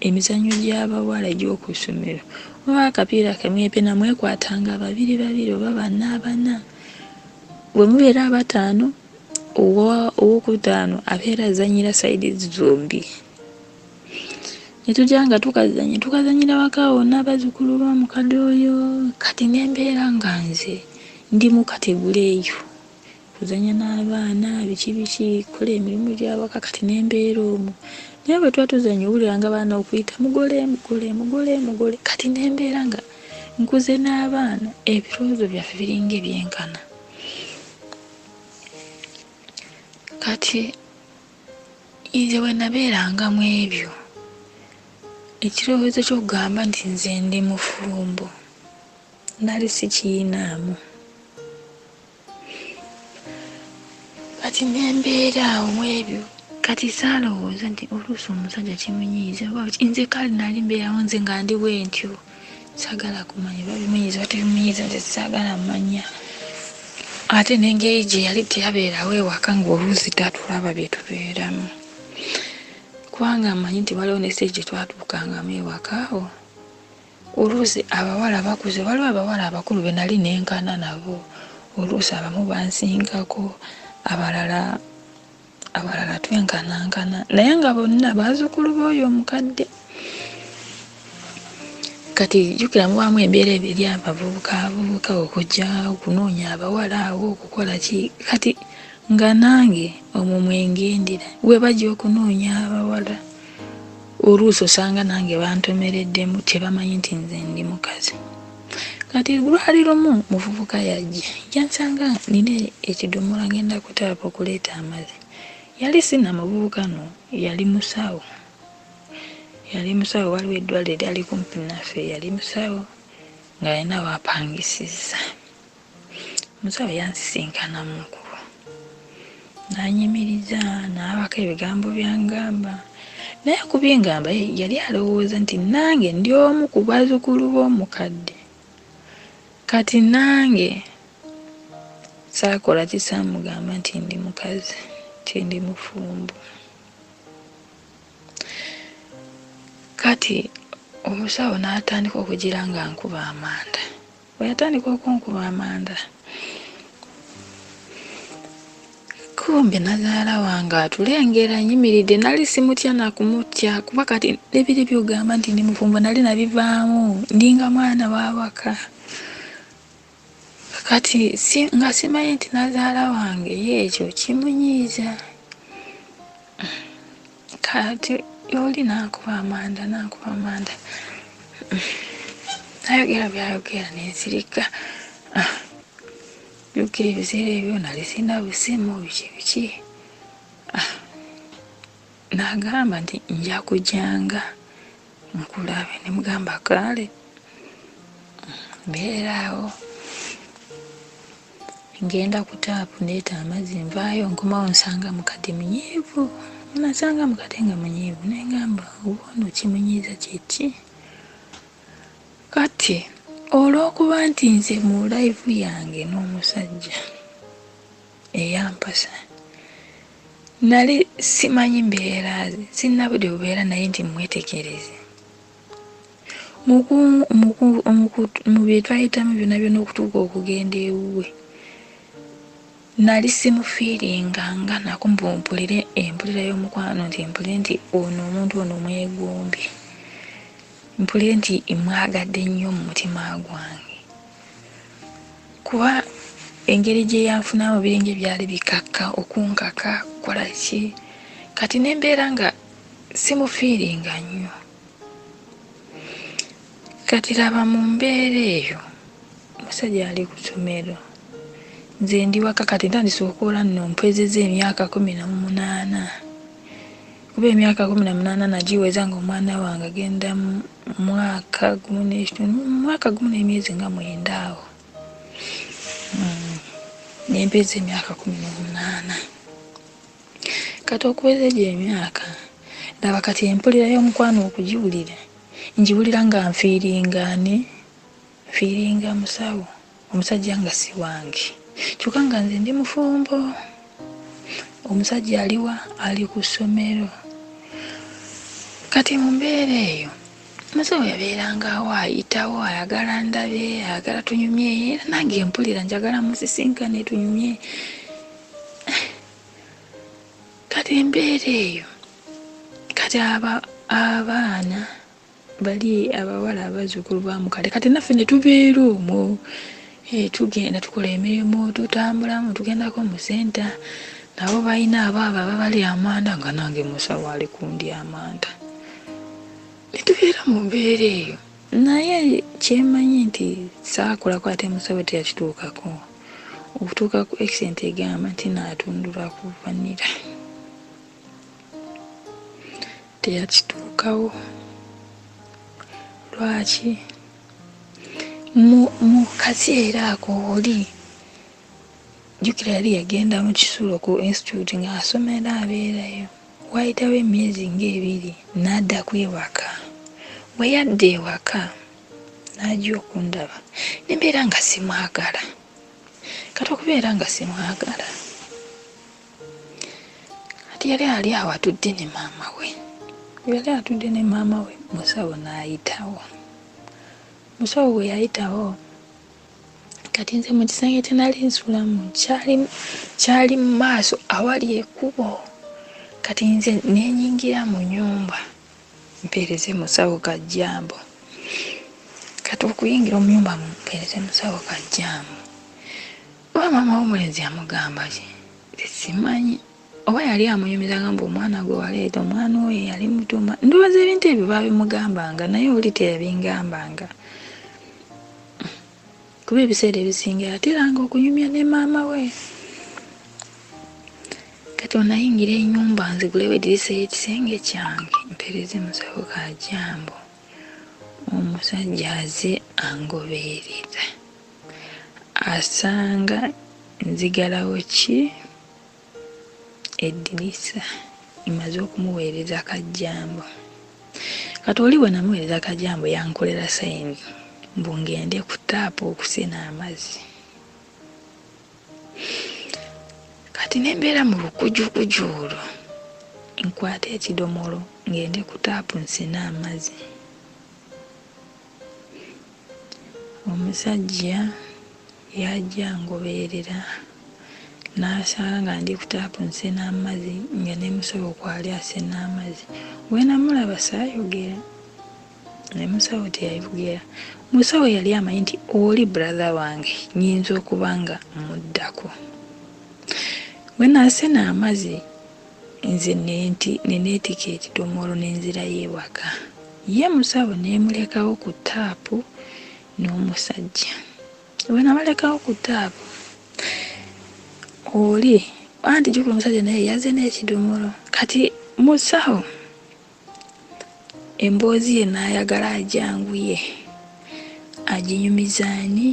emizannyo gy'abawala gy'oku ssomero oba akapiira kamwepe namwekwatanga 2 oba 4 bwe mubeera 5 owokutaano abeera azannyira sayidi zombi netujanga tukazanyira wakawo n'abazzukulu b'omukadde oyo kati nembeera nga nze ndi mu kategula eyo kuzanya n'abaana biki kola emirimu gy'awaka kati nembeera omwo naye bwe tuba tuzanya owuliranga abaana okuyita mugole kati nembeera nga nkuze n'abaana ebirowoozo byaffe biringa ebyenkana kati nze bwe nabeerangamu ebyo ekirowoozo ky'okugamba nti nze ndi mufumbo nali sikiinaamu kati nembeera awo mu ebyo kati saalowooza nti oluusi omusajja kimunyiiza nze kale nali mbeerawo nze nga ndi bwentyo saagala kumanya babimunyiiza batabimunyiiza nze saagala manya ate n'engeri gye yali teyabeerawo ewaka ng'oluusi tatulaba bye tubeeramu kubanga amanyi nti waliwo n'esiteegi gye twatuukangamu ewaka awo oluusi abawala bakuze waliwo abawala abakulu be nali nenkana nabo oluusi abamu bansingako abalala twenkanankana naye nga bonna bazzukulu b'oyo omukadde kati jjukira mubaamu embeera eri abavubuka okujja okunoonya abawala awo okukola ki kati nga nange omwo mwengendera we bajja okunoonya abawala oluusi osanga nange bantomereddemu tebamanyi nti nze ndi mukazi kati lwali lumu muvubuka yansanga nina ekidomola ngenda kutaapa okuleeta amazzi yali sina muvubuka no yali musawo waliwo eddwaliro eryali kumpi naffe yali musawo ng'alina waapangisiza musawo yansisinkana mu nkubo n'anyimiriza n'abako ebigambo byangamba naye kubyengamba yali alowooza nti nange ndi omu ku bazzukulu b'omukadde kati nange saakola kisaamugamba nti ndi mukazi nti ndi mufumbo kati omusawo n'atandika okugira nga nkuba amanda bwe yatandika okunkuba amanda kumbe nazaala wange atulengera nyimiridde nali simutya nakumutya kuba kati ebiri byogamba nti ndi mufumbo nali nabivaamu ndinga mwana wawaka kati nga simanyi nti nazaala wange yeekyo kimunyiiza kati yoli nankuba amanda nayogera byayogera nensirika jukira ebiseera ebyo nali sina busimu biki nagamba nti nja kujanga nkulabe nemugamba kale mbeeraawo ngenda kutaapu ndeeta amazzi nvaayo nkomawo nsanga mukadde munyiivu nasanga mukadde nga munyiivu nengamba obono kimunyiiza kyeki kati olw'okuba nti nze mu live yange n'omusajja eyampasa nali simanyi mbeera sinabudde bubeera naye nti mwetekereze mu bye twayitamu byonna byonna okutuuka okugenda ewuwe nali simufiiringanga nako mpulire empulira y'omukwano nti mpulire nti ono omuntu ono mwegombye mpulire nti mwagadde nnyo mu mutima gwange kuba engeri gye yanfunamu biringe byali bikakka okunkaka kola ki kati nembeera nga simufiiringa nnyo kati laba mu mbeera eyo omusajja ali ku ssomero nze ndi waka kati ntandise okukola nno mpezeza emyaka 18 kuba emyaka 18 nagiweza nga omwana wange agenda mu mwaka gumu n'emyezi nga 9 awo nempeza emyaka 18 kati okuweza egyo emyaka laba kati empulira y'omukwano okugiwulira ngiwulira nga nfiiringa musawo omusajja nga si wange kyokka nga nze ndi mufumbo. Omusajja aliwa ali ku ssomero. Kati mu mbeera eyo musawo yabeeranga awo ayitawo ayagala ndabe ayagala tunyumye era nange mpulira njagala musisinkane tunyumye. Kati embeera eyo kati abaana bali abawala abazzukulu ba mukale kati naffe ne tubeera omwo tugenda tukola emirimu tutambulamu tugendako mu senta nabo balina abo baba bali amanda nga nange musawo ali kundi amanda. Netubeera mu mbeera eyo naye kyemanyi nti saakolako ate musawo teyakituukako okutuuka ku accent egamba nti naatundula ku vanira teyakituukawo. Lwaki? Mu kaseera ako oli jjukira yali yagenda mu Kisulo ku institute ng'asomera abeerayo. Wayitawo emyezi ng'ebiri n'addaku ewaka. Bwe yadda ewaka n'ajja okundaba nembeera nga simwagala. Kati okubeera nga simwagala kati yali ali awo atudde ne maama we. Yali atudde ne maama we musawo n'ayitawo. Musawo bwe yayitawo kati nze mu kisenge tenali nsulamu kyali mu maaso awali ekkubo. Kati nze nenyingira mu nyumba mpeereze musawo kajjambo. Kati okuyingira mu nyumba mpeereze musawo kajjambo. Oba maama w'omulenzi amugamba ki? Simanyi. Oba yali amuyumiza gamba omwana gwe waleeta omwana oyo yali mutuma. Ndowooza ebintu ebyo babimugambanga naye oli teyabingambanga. Kuba ebiseera ebisinga yateranga okunyumya ne maama we. Kati onayingira ennyumba nzigulewo eddirisa y'ekisenge kyange mpeereze musawo kajjambo. Omusajja aze angoberera asanga nzigalawo ki eddirisa imaze okumuweereza kajjambo. Kati oli bwe namuweereza kajjambo yankolera sayini mbu ngende ku taapu okusena amazzi. Kati nembeera mu lukujukuju olwo nkwata ekidomolo ngende ku taapu nsena amazzi. Omusajja yajja ngoberera n'asanga nga ndi ku taapu nsena amazzi nga ne musawo kwali asena amazzi. Bwe namulaba saayogera ne musawo teyayogera. Musawo yali amanyi nti oli brother wange nyinza okuba nga muddako. Bwe nasena amazzi nze neneetika ekidomolo n'enzirayo ewaka. Ye musawo neemulekawo ku taapu n'omusajja. Bwe nabalekawo ku taapu oli anti jjukira omusajja naye yazze n'ekidomolo. Kati musawo emboozi ye n'ayagala ajanguye aginyumizaani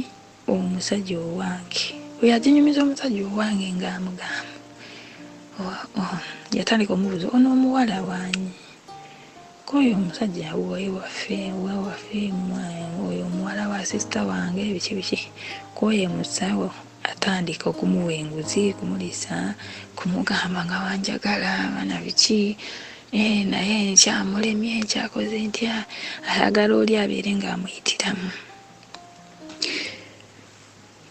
omusajja owange. Bwe yaginyumiza omusajja owange ng'amugamba yatandika omubuuza ono omuwala wanyi koyo omusajja wewaffe oyo omuwala wa sisita wange biki koyo musawo atandika okumuwa enguzi kumulisa kumugamba nga wanjagala bana biki naye nkyamulemye nkyakoze ntya ayagala oli abeere ng'amuyitiramu.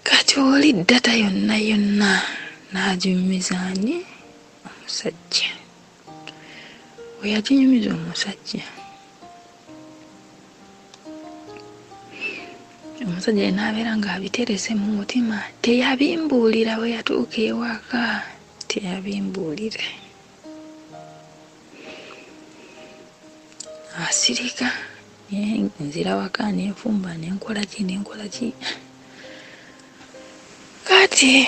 Kati oli data yonna n'aginyumizaani omusajja. Bwe yaginyumiza omusajja omusajja n'abeera ng'abiterese mu mutima teyabimbuulira. Bwe yatuuka ewaka teyabimbuulira. Asirika nzira waka nenfumba nenkola ki. Kati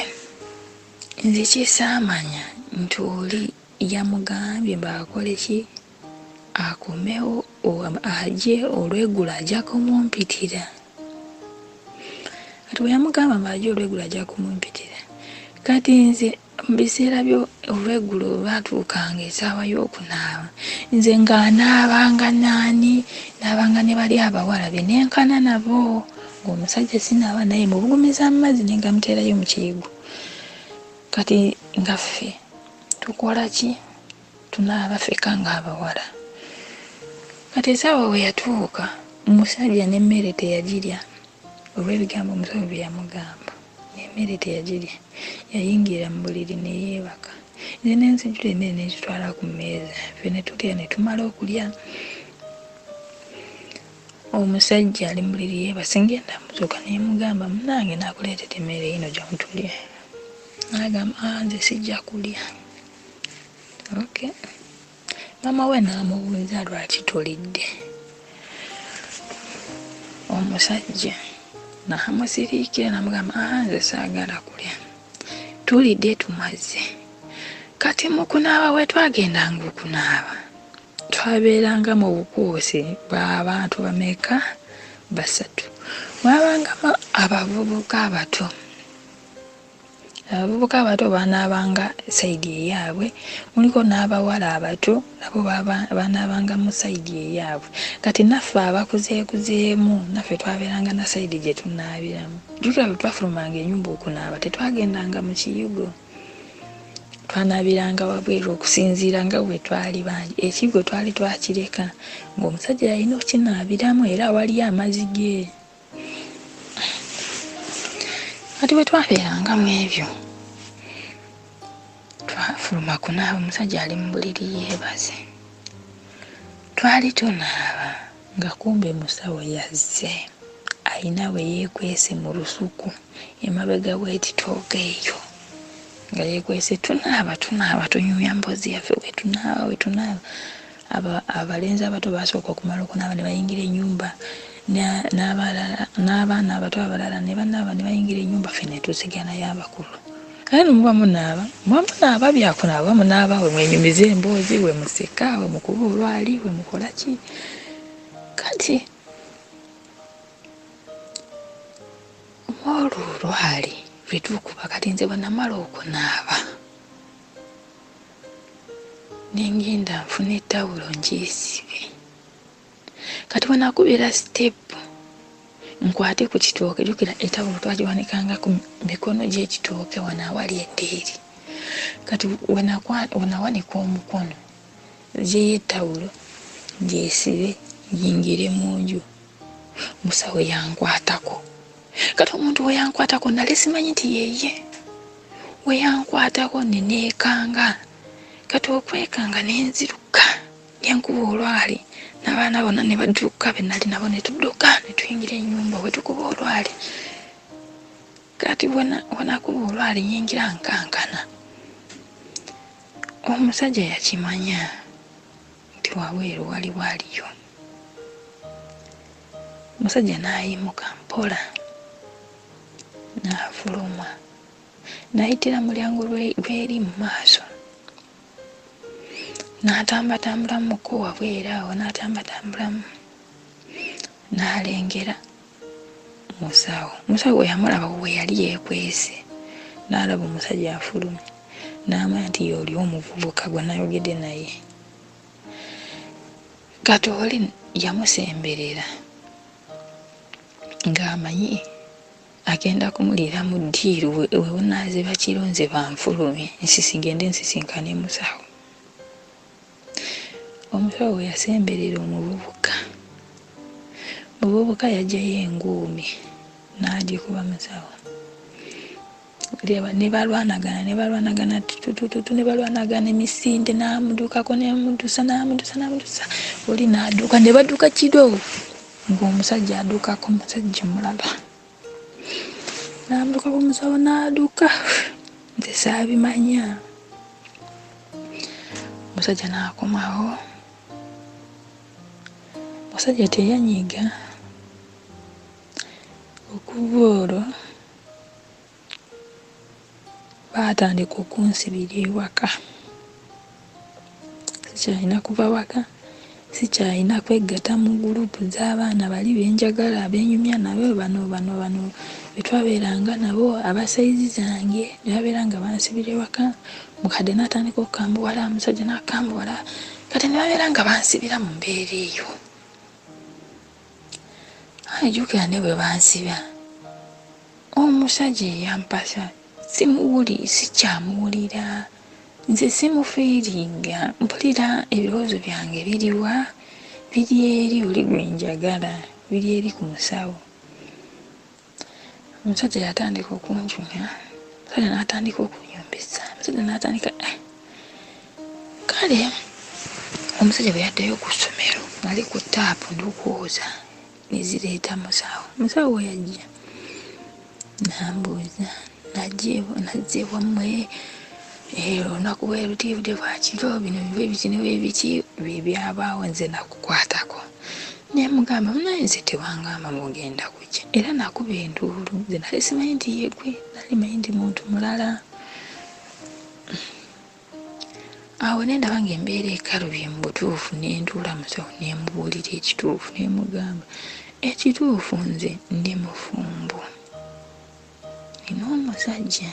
nze kyesaamanya nti oli yamugambye baakole ki akomewo ajje olweggulo ajja kumumpitira. Kati bwe yamugamba mbaajje olweggulo ajja kumumpitira. Kati nze mu biseera olweggulo baatuukanga essaawa y'okunaaba nze ng'anaabanga naabanga ne bali abawala be nenkana nabo ng'omusajja sinaaba naye mu bugumiza amazzi ne ngamuteerayo mu kiyigo. kati ngaffe tukola ki? Tunaaba ffeka ng'abawala. Kati esaawa we yatuuka omusajja n'emmere teyagirya olw'ebigambo omusawo bye yamugamba. Emmere teyagirya, yayingira mu buliri ne yeebaka. Nze ne nzijula emmere ne gitwala ku mmeeza, ffe ne tulya ne tumala okulya. Omusajja ali mu buliri yeebase, ngenda muzuuka ne mugamba munnange naakuleetedde emmere eno gyamu tulye. N'agamba nze sijja kulya. Okay. Maama we n'amubuuza lwaki tolidde. Omusajja n'amusiriikira n'amugamba nze saagala kulya. Tulidde tumaze. Kati mu kunaaba we twagendanga okunaaba twabeeranga mu bukuusi bw'abantu bameka? 3. Mwabangamu abavubuka abato. Abavubuka abato banaabanga sayidi eyaabwe, muliko n'abawala abato nabo banaabanga mu sayidi eyaabwe. Kati naffe abakuzeekuzeemu naffe twabeeranga na sayidi gye tunaabiramu. Jjukira bwe twafulumanga ennyumba okunaaba tetwagendanga mu kiyugo. Twanaabiranga wabweru okusinziira nga bwe twali bangi. Ekigo twali twakireka ng'omusajja yalina okinaabiramu era waliyo amazzi ge. Kati bwe twabeerangamu ebyo twafuluma kunaaba, omusajja ali mu buliri yeebase. Twali tunaaba nga kumbe musawo yazze alina we yeekwese mu lusuku emabega w'ekitooke eyo nga yeekwese. Tunaaba tunyumya mboozi yaffe we tunaaba. Abalenzi abato basooka okumala okunaaba ne bayingira ennyumba, n'abaana abato abalala ne banaaba ne bayingira ennyumba, ffe ne tusiganayo abakulu. Kale muba munaaba byakunaaba, munaaba we mwenyumiza emboozi, we museka, we mukuba olwali, we mukola ki. Kati olwo olwali lwe tukuba, kati nze bwe namala okunaaba nengenda nfuna ettawulo ngyesibe. Kati bwe nakubira sitepu nkwate ku kitooke, jjukira ettawulo twagiwanikanga ku mikono gy'ekitooke wano awali eddeeri. Kati we nawanika omukono gyeyo ettawulo ngyesibe yingire mu nju, musawo yankwatako. Kati omuntu we yankwatako nali simanyi nti yeye. We yankwatako neneekanga. Kati okwekanga nenziruka nyenkuba olwali, n'abaana bonna ne badduka, be nali nabo ne tudduka ne tuyingira ennyumba we tukuba olwali. Kati we nakuba olwali nyingira nkankana. Omusajja yakimanya nti waweeru wali waliyo. Omusajja n'ayimuka mpola n'afuluma n'ayitira mu lyango lw'eri mu maaso. N'atambatambulamu mukuwa bwera awo, n'atambatambulamu n'alengera musawo. Musawo we yamulaba we yali yeekwese, n'alaba omusajja afulumye, n'amanya nti y'oli omuvubuka gwe nayogedde naye. Kati oli yamusemberera ng'amanyi agenda kumuliira mu ddiiru we unaaziba kiro nze banfulumye gende nsisinkane musawo. Omusawo we yasemberera omuvubuka yajjayo enguumi n'agikuba musawo. Ne balwanagana tutututu, ne balwanagana emisinde, n'amudukako n'amudusa. Oli n'adduka, ne badduka kiro ng'omusajja addukako, omusajja mulaba n'amudukako omusawo n'adduka. Nze saabimanya. Omusajja n'akomawo. Omusajja teyanyiga. Okuva olwo baatandika okunsibira ewaka. Sikyalina kuva waka, sikyalina kwegatta mu gurupu z'abaana bali benjagala abenyumya nabo bano be twabeeranga nabo abasayizi zange ne babeeranga bansibira ewaka. Mukadde n'atandika okukambuwala, omusajja n'akambuwala, kati ne babeeranga bansibira mu mbeera eyo. Jjukira ne bwe bansiba, omusajja eyampasa sikyamuwulira, nze simufiiringa, mpulira ebirowoozo byange biriwa, biri eri oli gwe njagala, biri eri ku musawo. Omusajja yatandika okunjunya, omusajja n'atandika okunyumbisa, omusajja n'atandika kale omusajja bwe yaddayo ku ssomero ali ku taapu ndokwoza nezireeta musawo. Musawo we yajja n'ambuuza, nazze wammwe olunaku bwe lutivudde bwakiro bino bibiki ne bibiki byabaawo nze nakukwatako. Ne mugamba naye nze tewangamba mugenda kujja, era nakuba enduulu, nze nali simanyi nti yegwe, nali manyi nti muntu mulala. Awo ne ndaba ng'embeera ekalubye mu butuufu, ne ntuula musawo ne mubuulira ekituufu, ne mugamba ekituufu nze ndi mufumbo, nina omusajja,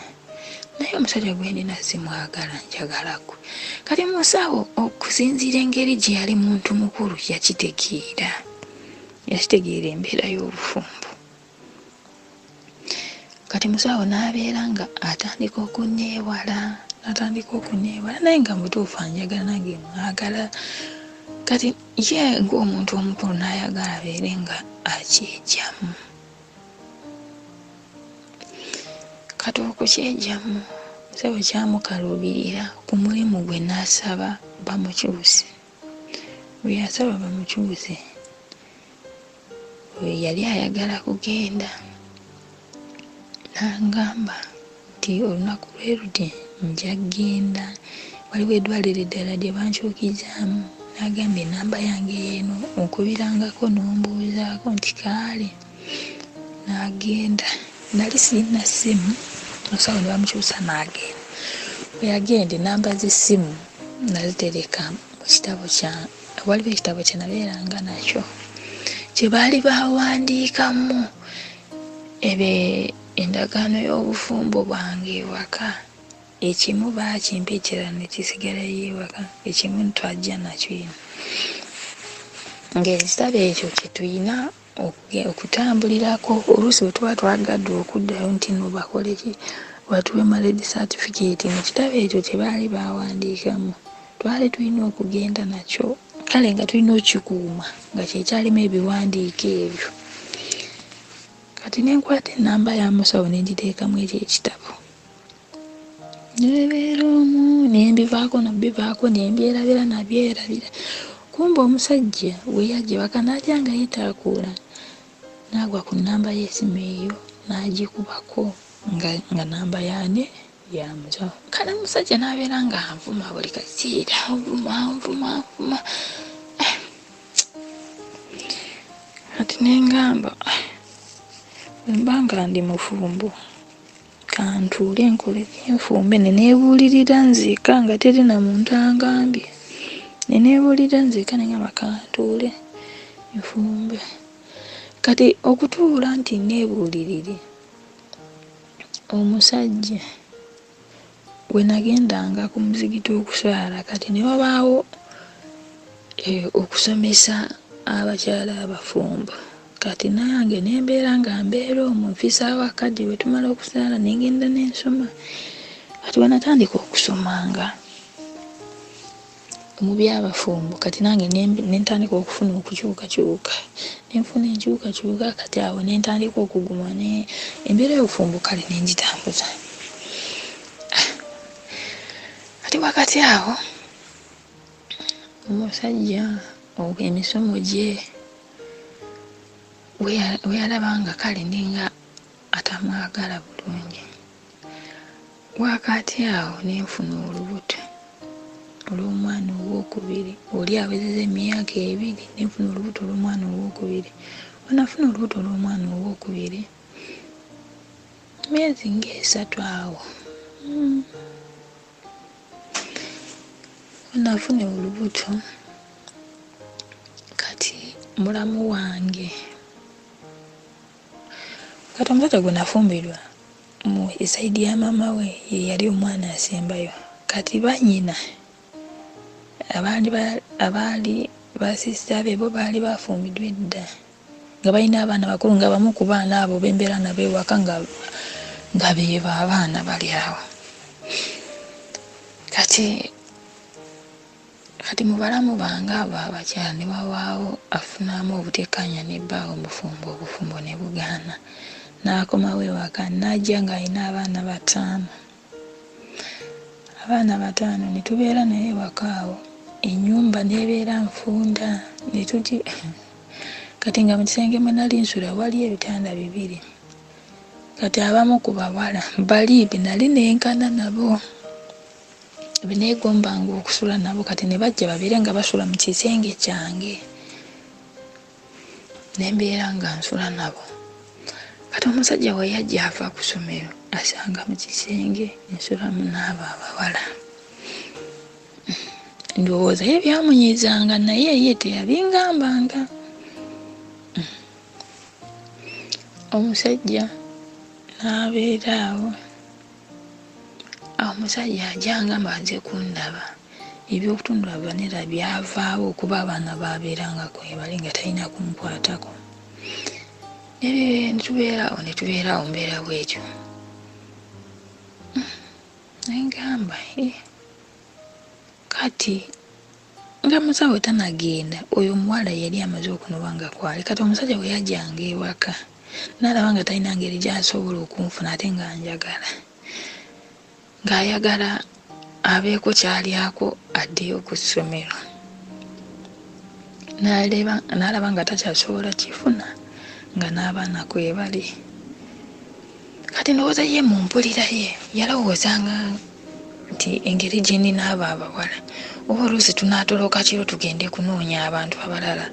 naye omusajja gwe ndina simwagala, njagala gwe. Kati musawo okusinziira engeri gye yali muntu mukulu yakitegeera embeera y'obufumbo. Kati musawo n'abeera nga atandika okunneewala, naye nga mutuufu anjagala nange mwagala. Kati ye ng'omuntu omukulu n'ayagala abeere nga akyejjamu. Kati okukyejjamu musawo kyamukaluubirira ku mulimu gwe n'asaba bamukyuse. Bwe yasaba bamukyuse yali ayagala kugenda, n'angamba nti olunaku lwe luti nja kgenda, waliwo eddwaliro eddala lye bankyukizaamu. N'agamba enamba yange yeeno, onkubirangako n'ombuuzaako nti kaale. N'agenda, nali sirina ssimu, omusawo ne bamukyusa n'agenda. Bwe yagenda enamba z'essimu nazitereka mu kitabo waliwo ekitabo kye nabeeranga nakyo kye baali bawandiikamu endagaano y'obufumbo bwange ewaka. Ekimu baakimpa, ekirala ne kisigalayo ewaka, ekimu twajja nakyo eno. Ng'ekitabo ekyo kye tulina okutambulirako oluusi bwe tuba twagadde okuddayo nti nobakole ki, batuwe marriage certificate. Mu kitabo ekyo kye baali bawandiikamu twali tulina okugenda nakyo, kale nga tulina okikuuma nga kyekyalimu ebiwandiiko ebyo. Kati nenkwata enamba ya musawo negiteekamu ekyo ekitabo, nebeera omu nembivaako nabivaako nembyerabira nabyerabira. Kumbe omusajja we yajja waka n'ajja nga yetaakuula, n'agwa ku nnamba y'essimu eyo n'agikubako nga namba yaani ya musawo. Kale omusajja n'abeera nga anvuma buli kaseera, anvuma. Kati nengamba bwemba nga ndi mufumbo kantuule nkole enfumbe, neneebuulirira nzeka nga teri na muntu angambye. Neneebuulirira nzeka nengamba kantuule enfumbe. Kati okutuula nti neebuulirire, omusajja we nagendanga ku muzigiti okusaala, kati ne wabaawo okusomesa abakyala abafumbo. Kati nange nembeera nga mbeera omwo, nfisa awakadde bwe tumala okusaala negenda nensoma. Kati wanatandika okusomanga mu byabafumbo, kati nange nentandika okufuna okukyukakyuka, nenfuna enkyukakyuka. Kati awo nentandika okuguma embeera y'obufumbo kale nengitambuza. Kati wakati awo omusajja emisomo gye we yalaba nga kale ninga atamwagala bulungi. Wakati awo nenfuna olubuto olw'omwana owokubiri, oli awezezza emyaka 2, nenfuna olubuto olw'omwana owokubiri. Wenafuna olubuto olw'omwana owokubiri myezi nga 3 awo, wenafuna olubuto. Kati mulamu wange, kati omusajja gwe nafumbirwa mu esaidi ya mama we ye yali omwana asembayo. Kati bannyina abaali basisita be bo baali bafumbiddwa edda nga balina abaana bakulu, nga bamu ku baana abo bembeera nabo ewaka nga nga beeba abaana bali awo. Kati mu balamu bange abo abakyala ne wawaawo afunamu obutekkaanya nebbaawo obufumbo ne bugaana. N'akomawo ewaka n'ajja ng'alina abaana 5. Abaana 5 ne tubeera naye ewaka awo. Ennyumba n'ebeera nfunda ne tugi kati nga mu kisenge mwe nali nsula wali ebitanda 2. Kati abamu ku bawala bali nali nenkana nabo. Bineegombanga okusula nabo kati ne bajja babeere nga basula mu kisenge kyange. Ne mbeera nga nsula nabo. Kati omusajja we yajja ava ku ssomero asanga mu kisenge nsulamu n'abo abawala. Ndowooza ye byamunyizanga naye ye teyabingambanga. Omusajja n'abeera awo. Omusajja ajjanga mbanze kundaba. Ebyokutundula vanera byavaawo okuba abaana babeeranga kwebali nga talina kunkwatako. Ne tubeerawo mbeera bwekyo. Ngamba kati nga musawo tanagenda oyo omuwala yali amaze okunoba nga kwali. Kati omusajja we yajjanga ewaka n'alaba nga talina ngeri gy'asobola okunfuna ate nga njagala. Ng'ayagala abeeko kyalyako addeyo ku ssomero. N'alaba nga takyasobola kifuna nga n'abaana kwebali. Kati ndowooza ye mu mpulira ye yalowoozanga nti engeri gye nina abo abawala oba oluusi tunaatoloka kiro tugende kunoonya abantu abalala.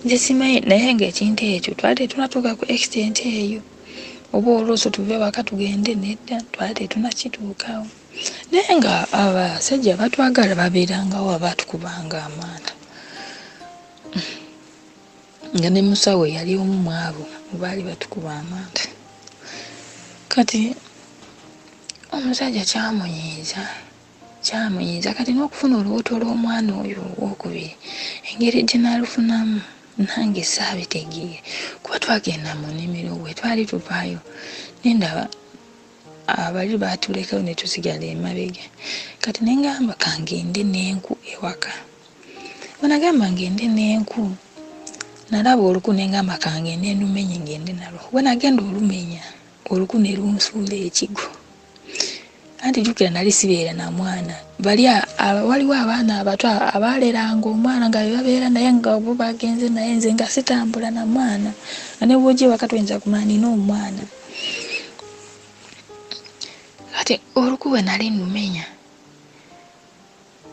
Nze simanyi naye ng'ekintu ekyo twali tetunatuuka ku extent eyo. Oba oluusi tuve waka tugende nedda twali tetunakituukawo. Naye nga abasajja batwagala babeerangawo abaatukubanga amaana. Nga ne musawo yali omu mu abo baali batukuba amaana. Kati omusajja kyamunyiiza kati n'okufuna olubuto lw'omwana oyo owokubiri engeri gye nalufunamu nange saabitegeere kuba twagenda mu nnimiro bwe twali tuvaayo nendaba abali baatulekawo ne tusigala emabega. Kati ne ngamba kangende n'enku ewaka. Bwe nagamba ngende n'enku nalaba oluku ne ngamba kangende ndumenye ngende nalwo. Bwe nagenda olumenya oluku ne lunsuula ekigo. Anti jjukira nali sibeera na mwana. Waliwo abaana abato abaaleranga omwana nga babeera naye nga bo bagenze naye nze nga sitambula na mwana. Nga ne bw'ojja ewaka tuyinza kumanya nina omwana. Kati oluku bwe nali ndumenya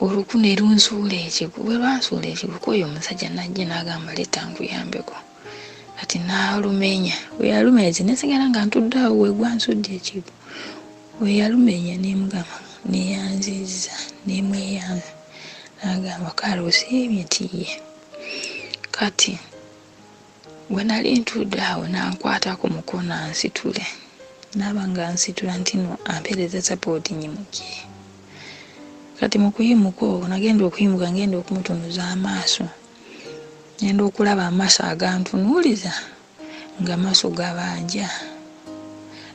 oluku ne lunsuula ekigo. Bwe lwansuula ekigo oyo omusajja n'ajja n'agamba leeta nkuyambeko. Kati n'alumenya. Bwe yalumenya nesigala nga ntudde awo we gwansudde ekigo. Bwe yalumenya n'emugamba neyanziza nemweyanza n'agamba kale osiimye tiye. Kati bwe nali ntudde awo n'ankwata ku mukono ansitule. Naaba nga nsitula nti no ampeereza sapooti nyimuke. Kati mu kuyimuka okwo nagenda okuyimuka ngenda okumutunuza amaaso. Ngenda okulaba amaaso agantunuuliza nga maaso gabanja.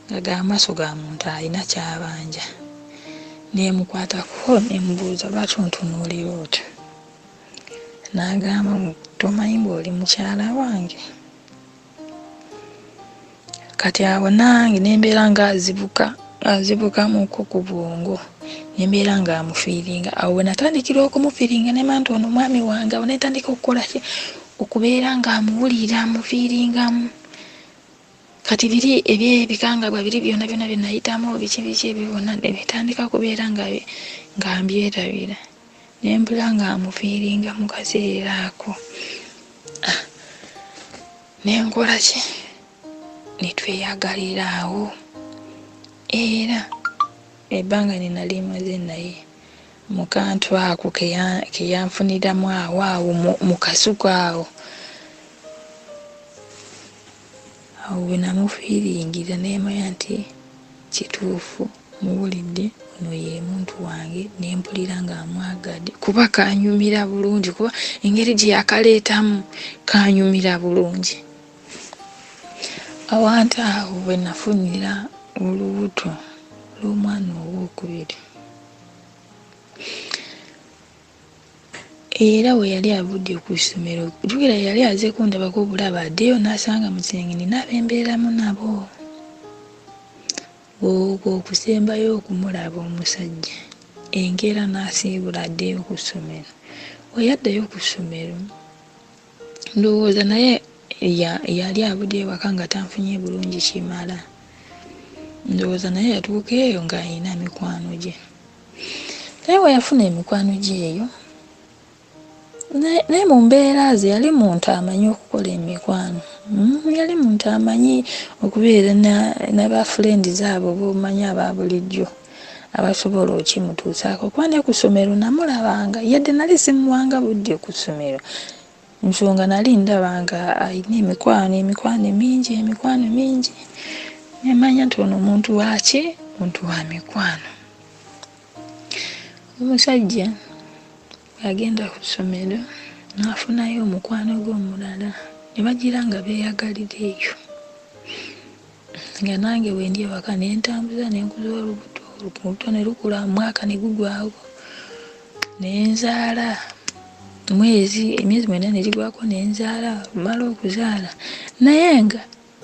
Nga amaaso ga muntu alina kyabanja. Neemukwatako nemubuuza lwaki ontunuulira otyo. N'agamba tomanyi ng'oli mukyala wange. Kati awo nange nembeera nga azibukamuko ku bwongo. Nembeera nga amufiiringa. Awo we natandikira okumufiiringa ne manta ono mwami wange. Awo netandika okukola ki okubeera nga amuwulira amufiiringamu. Kati biri ebyebikangabwa biri byonna bye nayitamu biki ebyonna nebitandika kubeera nga mbyerabira. Nempula nga amufiiringa mu kaseera ako. Nenkola ki? Netweyagalira awo. Era ebbanga ne nali maze naye mu kantu ako ke yanfuniramu awo mu kasuku awo. Awo bwe namufiiringira neemanya nti kituufu muwulidde ono ye muntu wange nempulira nga amwagadde kuba kanyumira bulungi kuba engeri gye yakaleetamu kanyumira bulungi. Awantu awo bwe nafunira olubuto lw'omwana owookubiri. Era we yali avudde ku ssomero, jjukira yali aze kundabako obulaba, addeyo n'asanga Musengini n'abembeeramu nabo. Okwo okusembayo okumulaba omusajja, enkeera n'asiibula addeyo ku ssomero. We yaddayo ku ssomero, ndowooza naye yali avudde ewaka nga tanfunye bulungi kimala. Ndowooza naye yatuuka eyo ng'ayina mikwano gye. Naye we yafuna emikwano gye eyo, naye mu mbeera ze yali muntu amanyi okukola emikwano. Yali muntu amanyi okubeera n'abafulendizi abo b'omanyi aba bulijjo abasobola okimutuusaako. Kuba ne ku ssomero namulabanga, yadde nali simuwanga budde ku ssomero, nsonga nali ndabanga alina emikwano mingi. Nemanya nti ono muntu waki? Muntu wa mikwano. Omusajja agenda ku ssomero n'afunayo omukwano gwe omulala, ne bagira nga beeyagalira eyo. Nga nange bwe ndi ewaka ne ntambuza ne nkuza olubuto ne lukula, mwaka ne gugwawo, ne nzaala. Emyezi 4 ne gigwako ne nzaala. Mala okuzaala naye nga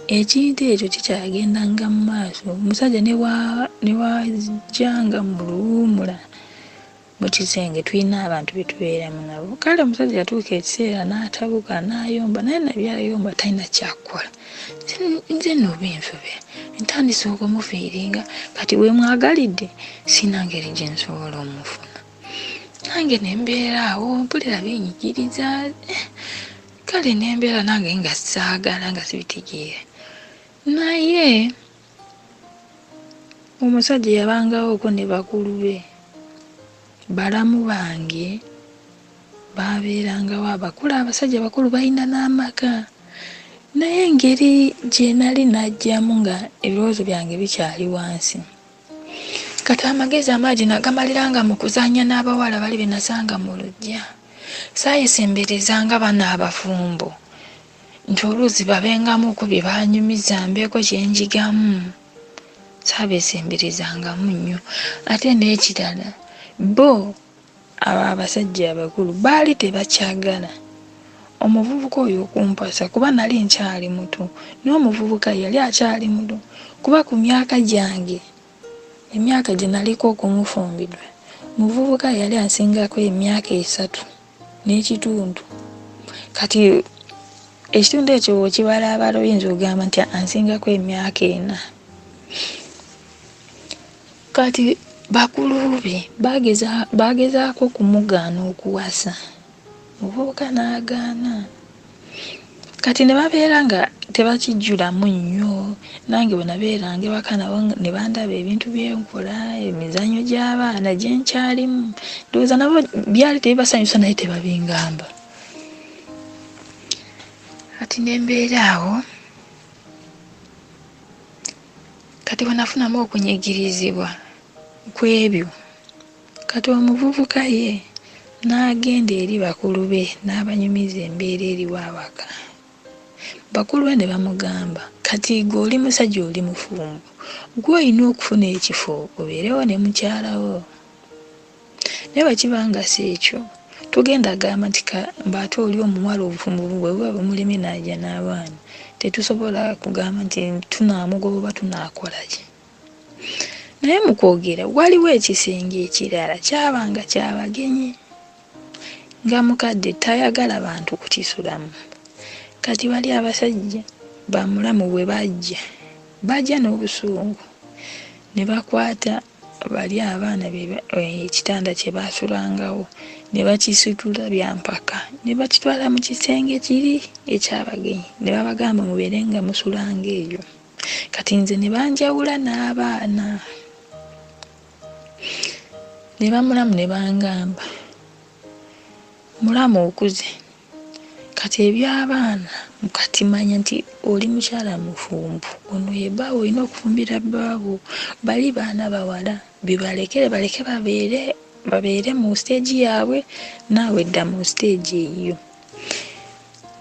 ekintu ekyo kikyagendanga mu maaso. Omusajja ne wajjanga mu luwummula mu kisenge, tulina abantu be tubeeramu nabo. Kale omusajja yatuuka ekiseera n'atabuka n'ayomba, naye nabyayomba talina kyakukola. Nze nno binsobera, ntandise okumufiiringa, kati we mwagalidde sina ngeri gye nsobola omufuna. Nange ne mbeera awo mpulira binyigiriza. Kale ne mbeera nange nga saagala, nga sibitegeera. Naye omusajja yabangawo ne bakulu be, balamu bange babeerangawo abakulu. Abasajja bakulu balina n'amaka, naye engeri gye nali najjamu nga ebirowoozo byange bikyali wansi. Kati amagezi amangi nagamaliranga mu kuzannya n'abawala bali be nasanga mu luggya. Saayesemberezanga bano abafumbo nti oluuzi babengamuku bye banyumiza, mbeeko kyenjigamu. Saabeesemberezangamu nnyo. Ate n'ekirala, bo abasajja abakulu baali tebakyagala omuvubuka oyo okumpasa, kuba nali nkyali muto, n'omuvubuka yali akyali muto. Kuba ku myaka gyange, emyaka gye naliko okumufumbirwa, muvubuka yali asingako emyaka 3 n'ekitundu. Kati ekitundu ekyo okibala abala oyinza ogamba nti ansingako emyaka 4. Kati bakulu be bagezaako kumugaana okuwasa, muvubuka n'agaana. Kati ne babeera nga tebakijjulamu nnyo. Nange bwe nabeeranga ewaka nabo ne bandaba ebintu byenkola, emizannyo gy'abaana gye nkyalimu. Ndowooza nabo byali tebibasanyusa naye tebabingamba. Kati ne mbeera awo, kati bwe nafunamu okunyigirizibwa ku ebyo, kati omuvubuka ye n'agenda eri bakulu be n'abanyumiza embeera eriwo awaka. Bakulu be ne bamugamba, kati gwe oli musajja, oli mufumbo, gwe olina okufuna ekifo obeerewo ne mukyalawo. Naye bwe kiba nga si ekyo, tugenda gamba nti mbaate oli omuwala obufumbo bwe buba bumuleme n'ajja n'abaana, tetusobola kugamba nti tunaamugoba oba tunaakola ki. Naye mu kwogera waliwo ekisenge ekirala kyabanga kyabagenyi, nga mukadde tayagala bantu kukisulamu. Kati bali abasajja bamulamu bwe bajja n'obusungu ne bakwata bali abaana ekitanda kye basulangawo ne bakisitula byampaka ne bakitwala mu kisenge kiri ekyabagenyi, ne babagamba mubeere nga musulanga eyo. Kati nze ne banjawula n'abaana, ne bamulamu ne bangamba, mulamu okuze, kati eby'abaana kati manya nti oli mukyala mufumbu, ono ye bbaawo, olina okufumbira bbaawo, bali baana bawala bibalekere baleke babeere mu stage yaabwe, naawe dda mu stage eyo.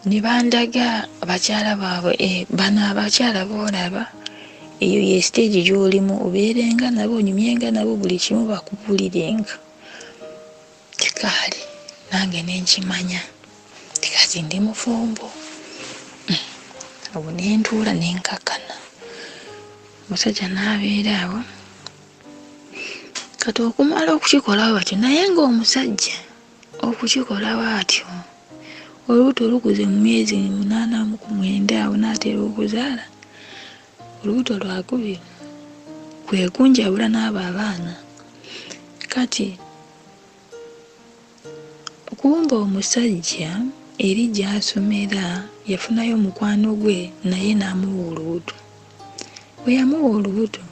Ne bandaga abakyala baabwe, bano abakyala boolaba eyo ye stage gy'olimu obeerenga nabo onyumyenga nabo buli kimu bakubulirenga kikaali nange nenkimanya tikati ndi mufumbo abo nentuula nenkakana musajja n'abeera awo kati okumala okukikolawo batyo naye ng'omusajja okukikolawo atyo olubuto lukuze mu myezi 8 awo n'ateera okuzaala olubuto lwakubiri kwekunjabula n'abo abaana kati kumba omusajja eri gy'asomera yafunayo mukwano gwe naye n'amuwa olubuto bwe yamuwa olubuto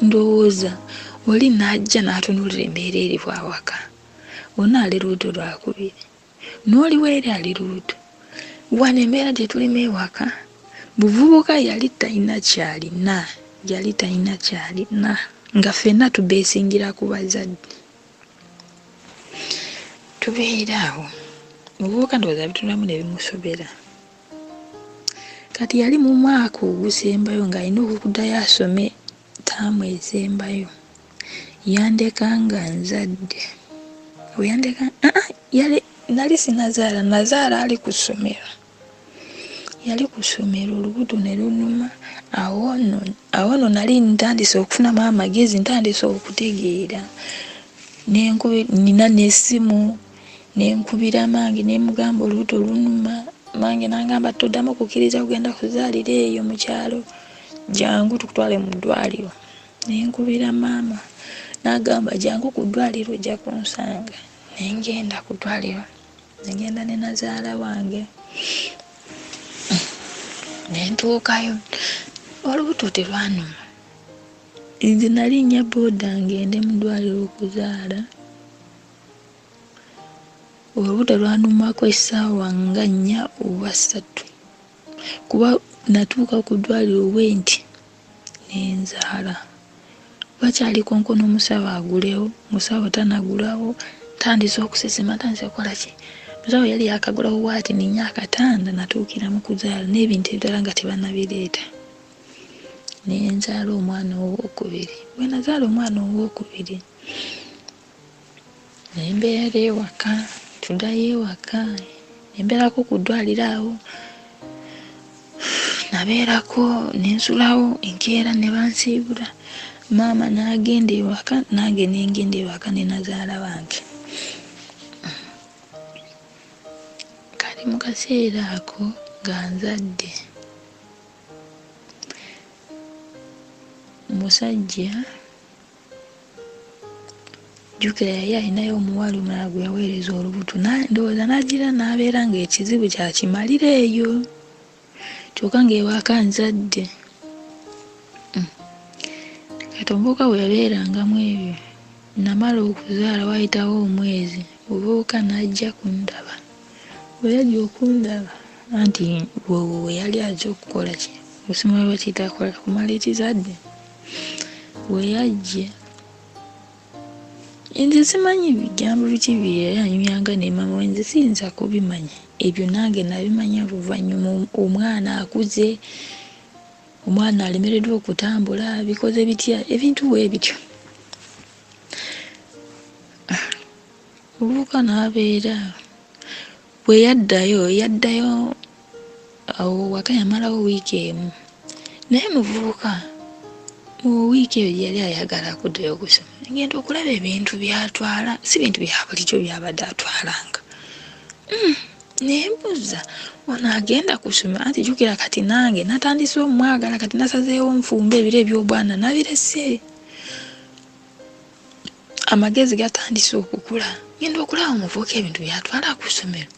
ndowooza oli n'ajja n'atunuulira embeera eri bwawaka ona ali lubuto lwakubiri n'oliwo eri ali lubuto wano embeera gye tulimu ewaka buvubuka yali talina kyalina nga ffenna tubeesingira ku bazadde tubeera awo muvubuka ndowooza bitulamu ne bimusobera kati yali mu mwaka ogusembayo ng'alina okuddayo asome taamu esembayo yandeka nga nzadde weyandeka nali sinazaala ali ku ssomero yali ku ssomero olubuto ne lunuma awo nno nali ntandise okufunamu amagezi ntandise okutegeera nina n'essimu nenkubira mange nemugamba olubuto lunuma mange nangamba toddamu okukkiriza kugenda kuzaalira eyo mu kyalo jangu tukutwale mu ddwaliro nenkubira maama nagamba jangu ku ddwaliro ojja kunsanga nengenda ku ddwaliro negenda ne nazaala wange nentuukayo olubuto terwanuma nze nalinnya booda ngende mu ddwaliro okuzaala olubuto lwanumako essaawa nga 4 oba 3 kuba natuuka ku ddwaliro wenti nenzaala bakyali konkono omusawo agulewo musawo tanagulawo tandise okusesema tandise okukola ki musawo yali yakagulawo waati ninya akatanda natuukira mu kuzaala n'ebintu ebirala nga tebanabireeta nenzaala omwana owokubiri bwe nazaala omwana owokubiri nembeera ewaka tuddayo ewaka nembeerako ku ddwaliro awo nabeerako nensulawo enkeera ne bansiibula maama n'agenda ewaka nange nengenda ewaka ne nazaala wange kali mu kaseera ako nga nzadde musajja jjukira yali alinayo omuwala omulala gwe yaweereza olubuto ndowooza n'agira n'abeera ng'ekizibu kyakimalira eyo kyokka ng'ewaka nzadde kati omuvubuka bwe yabeerangamu ebyo namala okuzaala wayitawo omwezi omuvubuka n'ajja kundaba bwe yajja okundaba anti we yali ajja okukola ki okusima we bakiyita kumala ekizadde bwe yajja nze simanyi bigambo biki byeyanyumyanga ne mama we nze siyinza kubimanya ebyo nange nabimanya oluvannyuma omwana akuze omwana alemereddwa okutambula bikoze bitya ebintu weebityo obuuka n'abeera bwe yaddayo awo waka yamalawo wiiki emu naye muvubuka mu wiiki eyo yali ayagala kuddayo okusoma ngenda okulaba ebintu byatwala si bintu bya bulijjo byabadde atwalanga nembuuza ono agenda kusoma anti jjukira kati nange natandise omwagala kati nasazeewo nfumba ebiro ebyobwana nabirese amagezi gatandise okukula ngenda okulaba omuvubuka ebintu byatwala ku ssomero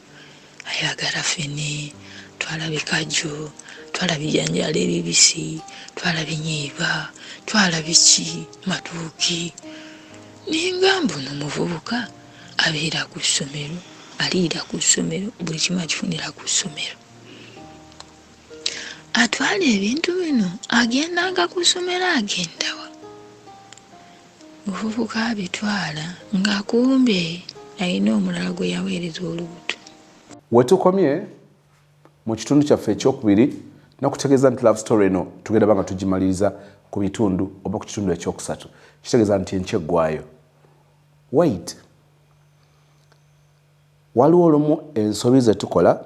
ayagala fene twala bikajjo twala bijanjala ebibisi twala binyiiba twala biki matuuki nengamba ono muvubuka abeera ku ssomero aliira ku ssomero buli kimu akifunira ku ssomero atwala ebintu bino agendanga ku ssomero agendawa muvubuka abitwala nga kumbe alina omulala gwe yaweereza olubuto wetukomye mu kitundu kyaffe ekyokubiri nakutegeeza nti love story eno tugenda banga tugimaliriza ku bitundu oba ku kitundu ekyokusatu. Kitegeeza nti enkyegwayo. Wait. Waliwo olumu ensobi ze tukola,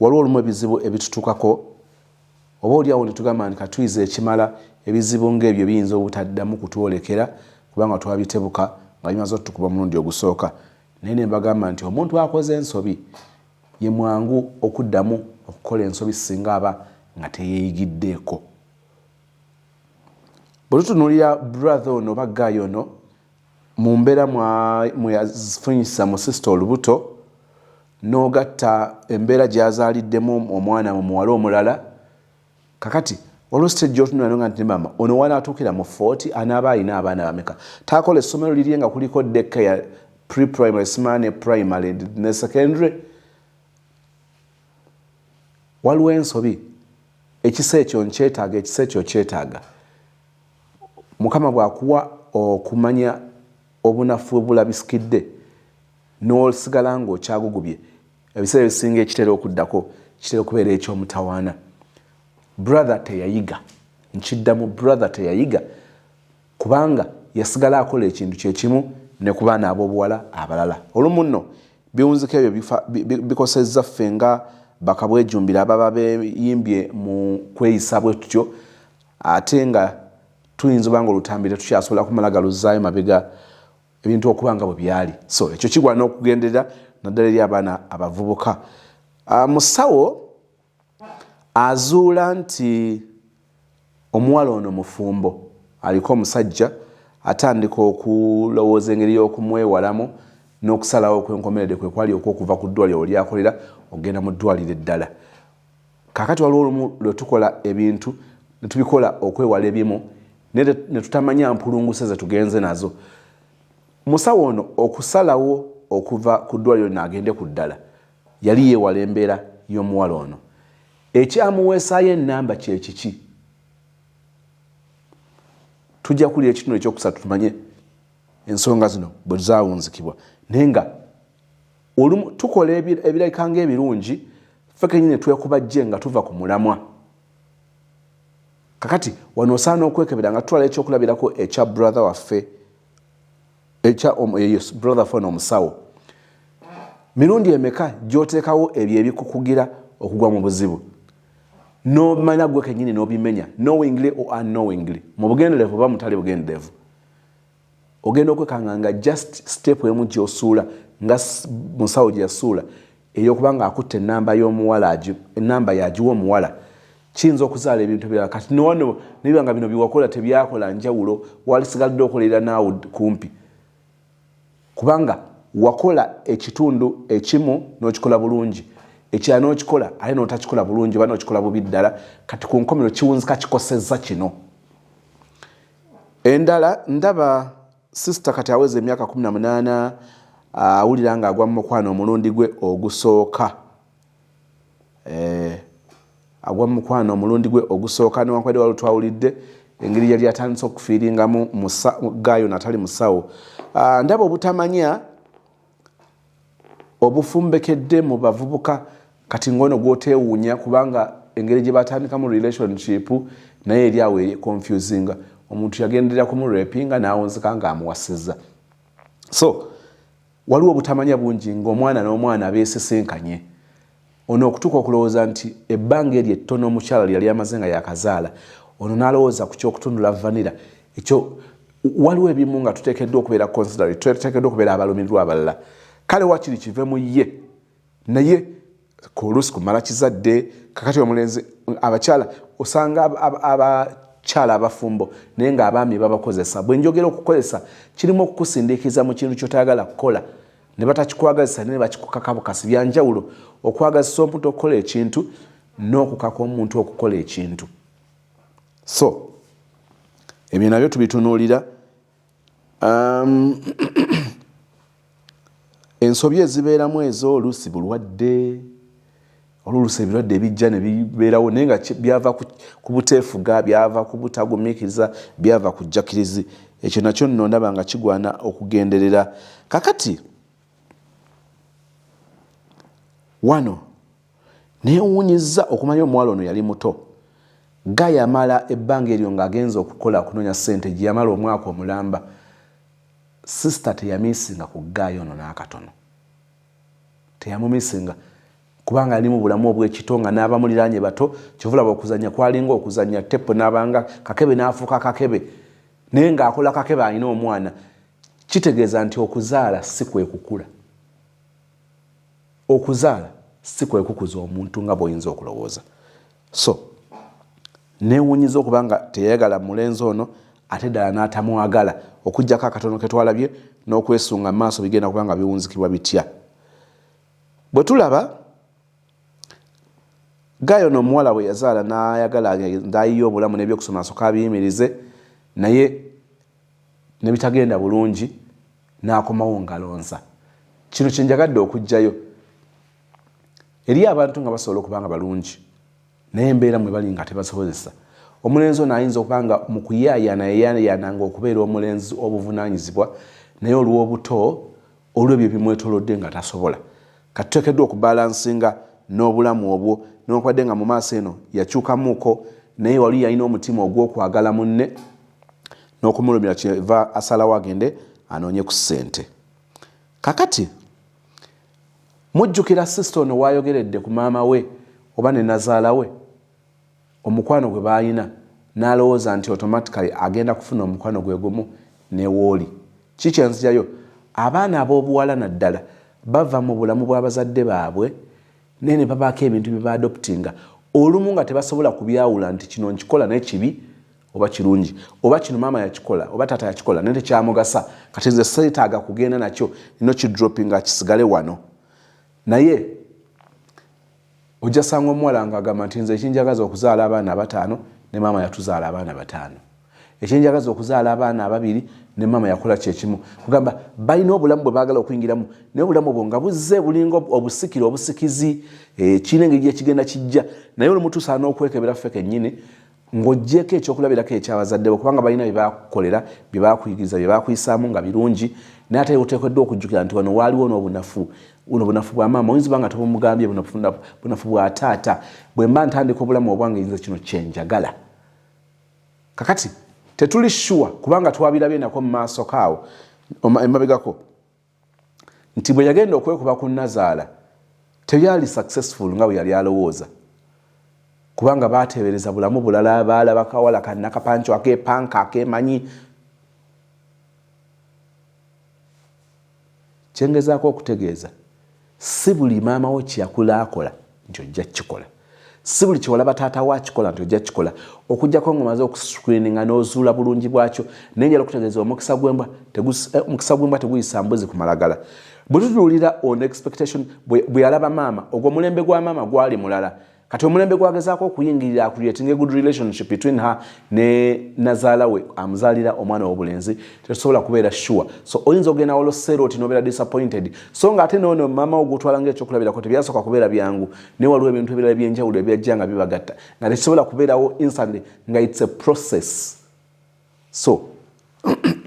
waliwo olumu ebizibu ebitutukako, oba oliawo ne tugamba nti katuyize ekimala ebizibu ng'ebyo biyinza obutaddamu kutwolekera kubanga twabitebuka nga bimaze otukuba mulundi ogusooka. Naye ne mbagamba nti omuntu akoze ensobi ye mwangu okuddamu okukola ensobi singa aba nga teyeeyigiddeeko. Bwe tutunuulira brother ono oba guy ono mu mbeera mwe yafunyisa mu sister olubuto n'ogatta embeera gy'azaaliddemu omwana mu muwala omulala, kakati olwo stage gy'otunula nga nti mama ono wanaatuukira mu 40 anaaba alina abaana bameka. Taakola essomero lirye nga kuliko deka ya pre-primary simane primary ne secondary. Waliwo ensobi ekisa ekyo nkyetaaga, ekisa ekyo kyetaaga. Mukama bw'akuwa okumanya obunafu bulabisikidde n'osigala ng'okyagugubye, ebiseera ebisinga ekitera okuddako kitera okubeera eky'omutawaana. Brother teyayiga, nkiddamu brother teyayiga kubanga yasigala akola ekintu kyekimu ne ku baana ab'obuwala abalala. Olumu nno biwunzika ebyo bikosezza ffe nga bakabwejumbira ababa beeyimbye mu kweyisa bwe tutyo, ate nga tuyinza obanga olutambire tukyasobola kumala galuzaayo mabega ebintu okuba nga bwe byali. So ekyo kigwana okugenderera naddala eri abaana abavubuka. Musawo azuula nti omuwala ono mufumbo, aliko omusajja, atandika okulowooza engeri y'okumwewalamu n'okusalawo okwenkomeredde kwe kwali okwokuva ku ddwaliro lyakolera ogenda mu ddwaliro eddala. Kaakati waliwo olumu lwe tukola ebintu ne tubikola okwewala ebimu ne tutamanya mpulunguse ze tugenze nazo. Musawo ono okusalawo okuva ku ddwaliro n'agende ku ddala yali yeewala embeera y'omuwala ono. Ekyamuweesaayo ennamba kye kiki? Tujja kulira ekitundu ekyokusatu tumanye ensonga zino bwe zaawunzikibwa. Naye nga olumu tukola ebirabika ng'ebirungi ffe kennyini twekubajje nga tuva ku mulamwa. Kakati wano osaana okwekebera nga tutwala ekyokulabirako ekya brother waffe, brother ffe omusawo. Mirundi emeka gy'oteekawo ebyo ebikukugira okugwa mu buzibu n'omanya gwe kennyini n'obimenya knowingly or unknowingly, mu bugenderevu oba mutali bugenderevu, ogenda okwekanga nga just step emu gy'osuula nga musawo gye yasuula ey'okuba nga akutte ennamba y'omuwala, ennamba yagiwa omuwala, kiyinza okuzaala ebintu ebirala. Kati niwano nibiba nga bino byewakola tebyakola njawulo, walisigadde okolera naawe kumpi kubanga wakola ekitundu ekimu n'okikola bulungi, ekirala n'okikola ate n'otakikola bulungi oba n'okikola bubi ddala. Kati ku nkomero kiwunzika kikosezza kino. Endala ndaba sister kati aweza emyaka 18 awulira nga agwa mu mukwano omulundi gwe ogusooka. Agwa mu mukwano omulundi gwe ogusooka newankubadde waliwo twawulidde engeri yali atandise okufiiringamu gaayo natali musawo. Ndaba obutamanya obufumbekedde mu bavubuka kati ngono gwoteewuunya kubanga engeri gye batandikamu relationship naye eri awo eri confusinga. Omuntu yagenderera kumurepinga n'awunzika ng'amuwasizza. So waliwo obutamanya bungi ng'omwana n'omwana beesisinkanye. Ono okutuuka okulowooza nti ebbanga eri ettono omukyala lyali amaze nga yakazaala, ono n'alowooza ku ky'okutundula vanira. Ekyo waliwo ebimu nga tuteekeddwa okubeera considerate, tuteekeddwa okubeera abalumirirwa abalala. Kale wakiri kive mu ye, naye ku oluusi kumala kizadde. Kakati omulenzi abakyala osanga abakyala abafumbo naye ng'abaami babakozesa. Bwe njogera okukozesa kirimu okukusindiikiza mu kintu ky'otayagala kukola ne batakikwagazisa ne bakikukaka bukasi. Byanjawulo okwagazisa omuntu okukola ekintu n'okukaka omuntu okukola ekintu. So ebyo nabyo tubitunuulira. Ensobi ezibeeramu ezo oluusi bulwadde, oluusi ebirwadde ebijja ne bibeerawo naye nga byava ku buteefuga, byava ku butagumiikiriza, byava ku jjakirizi. Ekyo nakyo nno ndaba nga kigwana okugenderera. Kakati wano neewuunyizza okumanya omuwala ono yali muto. Gaya amala ebbanga eryo ng'agenza okukola kunoonya ssente gye yamala omwaka omulamba. Sister teyamisinga ku Gaya ono n'akatono. Teyamumisinga kubanga ali mu bulamu obw'ekitonga n'abamuliraanye bato kyovulaba okuzannya kwalinga okuzannya tepo n'abanga kakebe n'afuuka kakebe naye ng'akola kakebe alina omwana. Kitegeeza nti okuzaala si kwe kukula. Okuzaala si kwe kukuza omuntu nga bw'oyinza okulowooza. So neewuunyiza okubanga teyayagala mulenzi ono ate ddala n'atamwagala okuggyako akatono ke twalabye n'okwesunga mu maaso bigenda kubanga biwunzikibwa bitya. Bwe tulaba Gaya ono omuwala bwe yazaala n'ayagala ndaayiyo obulamu n'ebyokusoma asooka abiyimirize naye ne bitagenda bulungi n'akomawo ngalonza. Kino kye njagadde okuggyayo eri abantu nga basobola okubanga balungi naye embeera mwe bali nga tebasobozesa. Omulenzi ono ayinza okubanga mu kuyaayaananga okubeera omulenzi obuvunaanyizibwa naye olw'obuto olw'ebyo bimwetolodde nga tasobola. Katuteekeddwa okubalansinga n'obulamu obwo n'okwadde nga mu maaso eno yakyukamuuko naye wali yalina omutima ogw'okwagala munne n'okumulumira kyeva asalawo agende anoonye ku ssente. Kakati mujjukira sister ono waayogeredde ku maama we oba ne nazaala we omukwano gwe baayina n'alowooza nti automatically agenda kufuna omukwano gwe gumu ne wooli. Kikyenzirayo abaana ab'obuwala naddala bava mu bulamu bw'abazadde baabwe naye ne babaako ebintu bye baadoptinga olumu nga tebasobola kubyawula nti kino nkikola naye kibi oba kirungi oba kino maama yakikola oba taata yakikola naye tekyamugasa kati nze seetaaga kugenda nakyo nino kidropinga kisigale wano. Naye ojja sanga omuwala ng'agamba nti nze ekinjagaza okuzaala abaana 5 ne maama yatuzaala abaana 5. Ekinjagaza okuzaala abaana 2 ne maama yakola kyekimu. Kugamba balina obulamu bwe baagala okuyingiramu naye obulamu obwo nga buzze bulinga obusikiro obusikizi kirina engeri gye kigenda kijja naye olumu tusaana okwekebera ffe kennyini ng'oggyeko ekyokulabirako ekyabazadde bo kubanga balina bye baakukolera bye baakuyigiriza bye baakuyisaamu nga birungi naye ate oteekeddwa okujjukira nti wano waaliwo n'obunafu. Buno bunafu bwa maama oyinza oba nga tobumugambye bunafu bwa taata. Bwe mba ntandika obulamu obwange yinza kino kyenjagala. Kakati tetuli sure kubanga twabirabye nako mu maaso kaawo emabegako nti bwe yagenda okwekuba ku Nazaala tebyali successful nga bwe yali alowooza kubanga baateebereza bulamu bulala baalaba kawala kannakapanco akeepanka akeemanyi. Kyengezaako okutegeeza si buli maama wo kyeyakula akola nti ojja kukikola. Si buli kyewalaba taata wa kikola nti ojja kukikola okuggyako ng'omaze okuscreeninga n'ozuula bulungi bwakyo naye njala okutegeeza omukisa gw'embwa teguyisa mbuzi ku malagala. Bwe tutuulira on expectation bwe yalaba maama ogwo omulembe gwa maama gwali mulala kati omulembe gwagezaako okuyingirira creating a good relationship between her ne nazaala we amuzaalira omwana w'obulenzi tetusobola kubeera sure. So oyinza ogenda wolo seroti n'obeera disappointed so nga ate noono maama ogutwala ng'ekyokulabirako tebyasooka kubeera byangu naye waliwo ebintu ebirala by'enjawulo ebyajja nga bibagatta nga tekisobola kubeerawo instantly nga it's a process. So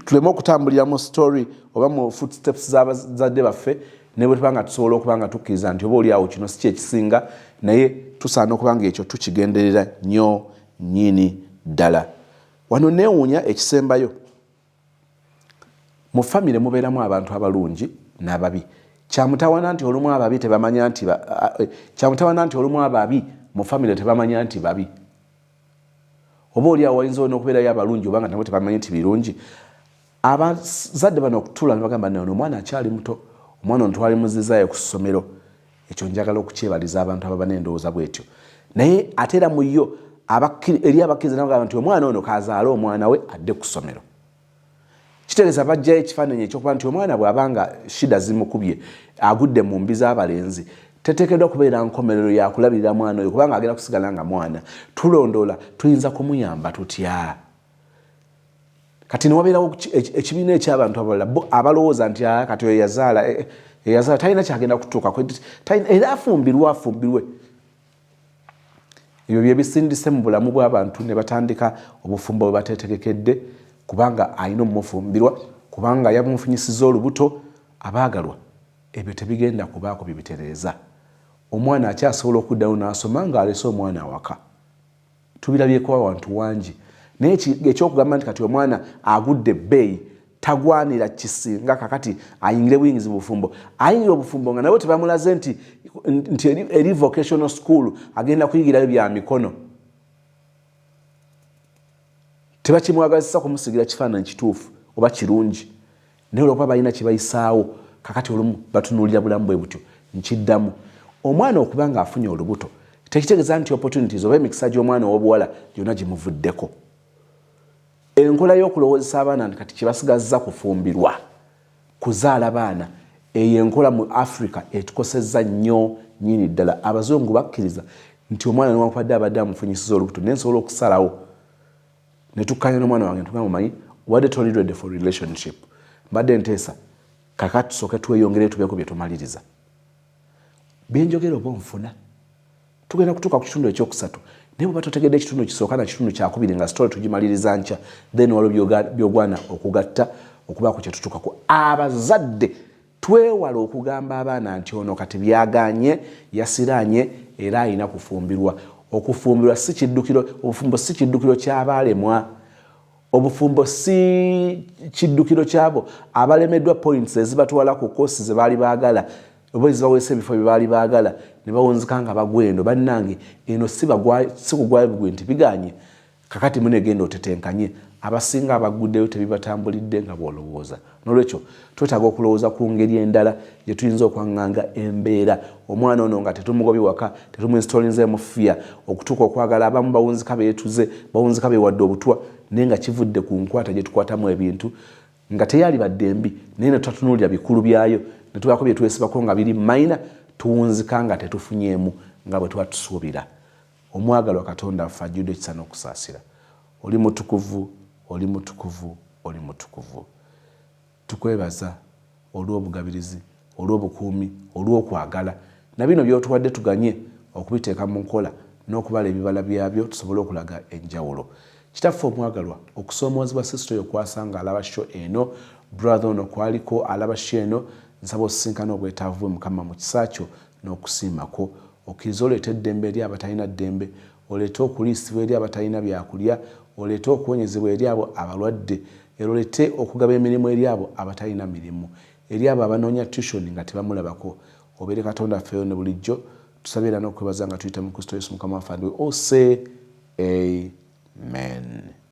tuleme okutambulira mu story oba mu footsteps z'abazadde baffe ne bwe tubanga tusobola okuba nga tukkiriza nti oba oliawo kino si kyekisinga naye tusaana okuba nga ekyo tukigenderera nnyo nnyini ddala. Wano neewuunya ekisembayo mu famire mubeeramu abantu abalungi n'ababi. Kyamutawaana nti olumu ababi tebamanya nti kyamutawaana nti olumu ababi mu famire tebamanya nti babi. Oba oliawo wayinza n'okubeerayo abalungi obanga nabo tebamanyi nti birungi. Abazadde bano okutuula ne bagamba nno omwana akyali muto omwana ono twali muzizaayo ku ssomero. Ekyo njagala okukyebaliza abantu ababa n'endowooza bwetyo naye ate era mu yo eri abakkiriza nabagamba nti omwana ono kazaale omwana we adde ku ssomero. Kitegeeza bajjayo ekifaananyi ekyokuba nti omwana bw'abanga shida zimukubye agudde mu mbi z'abalenzi teteekeddwa kubeera nkomerero yakulabirira mwana oyo kubanga agenda kusigala nga mwana. Tulondoola tuyinza kumuyamba tutya? Kati newabeerawo ekibiina eky'abantu abalala abalowooza nti kati oyo yazaala talina kyagenda kutuuka era afumbirwe. Ebyo bye bisindise mu bulamu bw'abantu ne batandika obufumbo bwe bateetegekedde kubanga alina omumufumbirwa kubanga yamufunyisiza olubuto abaagalwa. Ebyo tebigenda kubaako bibitereeza. Omwana akyasobola okuddayo n'asoma ng'alese omwana awaka. tubirabyeko abantu wangi naye ekyokugamba nti kati omwana agudde bbeeyi tagwanira kisinga kakati ayingire buyingizi bufumbo ayingira obufumbo nga nabo tebamulaze nti eri vocational school agenda kuyigirayo bya mikono tebakimwagazisa kumusigira kifaananyi kituufu oba kirungi naye olwokuba balina kibayisaawo kakati olumu batunuulira bulamu bwe butyo nkiddamu omwana okuba nga afunye olubuto tekitegeeza nti opportunities oba emikisa gy'omwana ow'obuwala gyonna gimuvuddeko enkola y'okulowoozesa abaana nti kati kyebasigazza kufumbirwa kuzaala baana eyo enkola mu Africa etukosezza nnyo nnyini ddala abazungu bakkiriza nti omwana newankubadde abadde amufunyisiza olubuto naye nsobola okusalawo ne tukkanya n'omwana wange ntugamba mumanyi wadde toli ready for relationship mbadde nteesa kakati tusooke tweyongere tubeeko bye tumaliriza byenjogera oba onfuna tugenda kutuuka ku kitundu ekyokusatu naye bw'oba totegedde ekitundu kisooka na kitundu kyakubiri nga sitole tugimaliriza nkya then waliwo byogwana okugatta okubaako kye tutuukako abazadde twewala okugamba abaana nti ono kati byaganye yasiraanye era alina kufumbirwa okufumbirwa si kiddukiro obufumbo si kiddukiro ky'abaalemwa obufumbo si kiddukiro kyabo abalemeddwa points ezibatwala ku koosi ze baali baagala oba ezibaweesa ebifo bye baali baagala ne bawunzika nga bagwendo bannange eno si kugwayo bugwe nti biganye kakati munegenda otetenkanye abasinga abaguddeyo tebibatambulidde nga bwolowooza n'olwekyo twetaaga okulowooza ku ngeri endala gye tuyinza okwaŋŋanga embeera omwana ono nga tetumugobye waka tetumuinstolinzeemu fiya okutuuka okwagala abamu bawunzika beetuze bawunzika beewadde obutwa naye nga kivudde ku nkwata gye tukwatamu ebintu nga teyali badde mbi naye ne tutatunuulira bikulu byayo ne tubaako bye twesibako nga biri mayina tuwunzika nga tetufunyeemu nga bwe tuba tusuubira omwagalwa Katonda affe ajjudde ekisa n'okusaasira oli mutukuvu oli mutukuvu oli mutukuvu tukwebaza olw'obugabirizi olw'obukuumi olw'okwagala na bino by'otuwadde tuganye okubiteeka mu nkola n'okubala ebibala byabyo tusobole okulaga enjawulo kitaffe omwagalwa okusoomoozebwa sisito yo kwasanga alaba sho eno brother ono kwaliko alaba sho eno nsaba osisinkana obwetaavu bwe Mukama mu kisa kyo n'okusiimako okkiriza oleeta eddembe eri abatalina ddembe oleete okuliisibwa eri abatalina byakulya oleete okuwonyezebwa eri abo abalwadde era oleete okugaba emirimu eri abo abatalina mirimu eri abo abanoonya tuition nga tebamulabako obeere Katonda affeyo ne bulijjo tusabye era n'okwebaza nga tuyita mu Kristo Yesu Mukama waffe ose amen.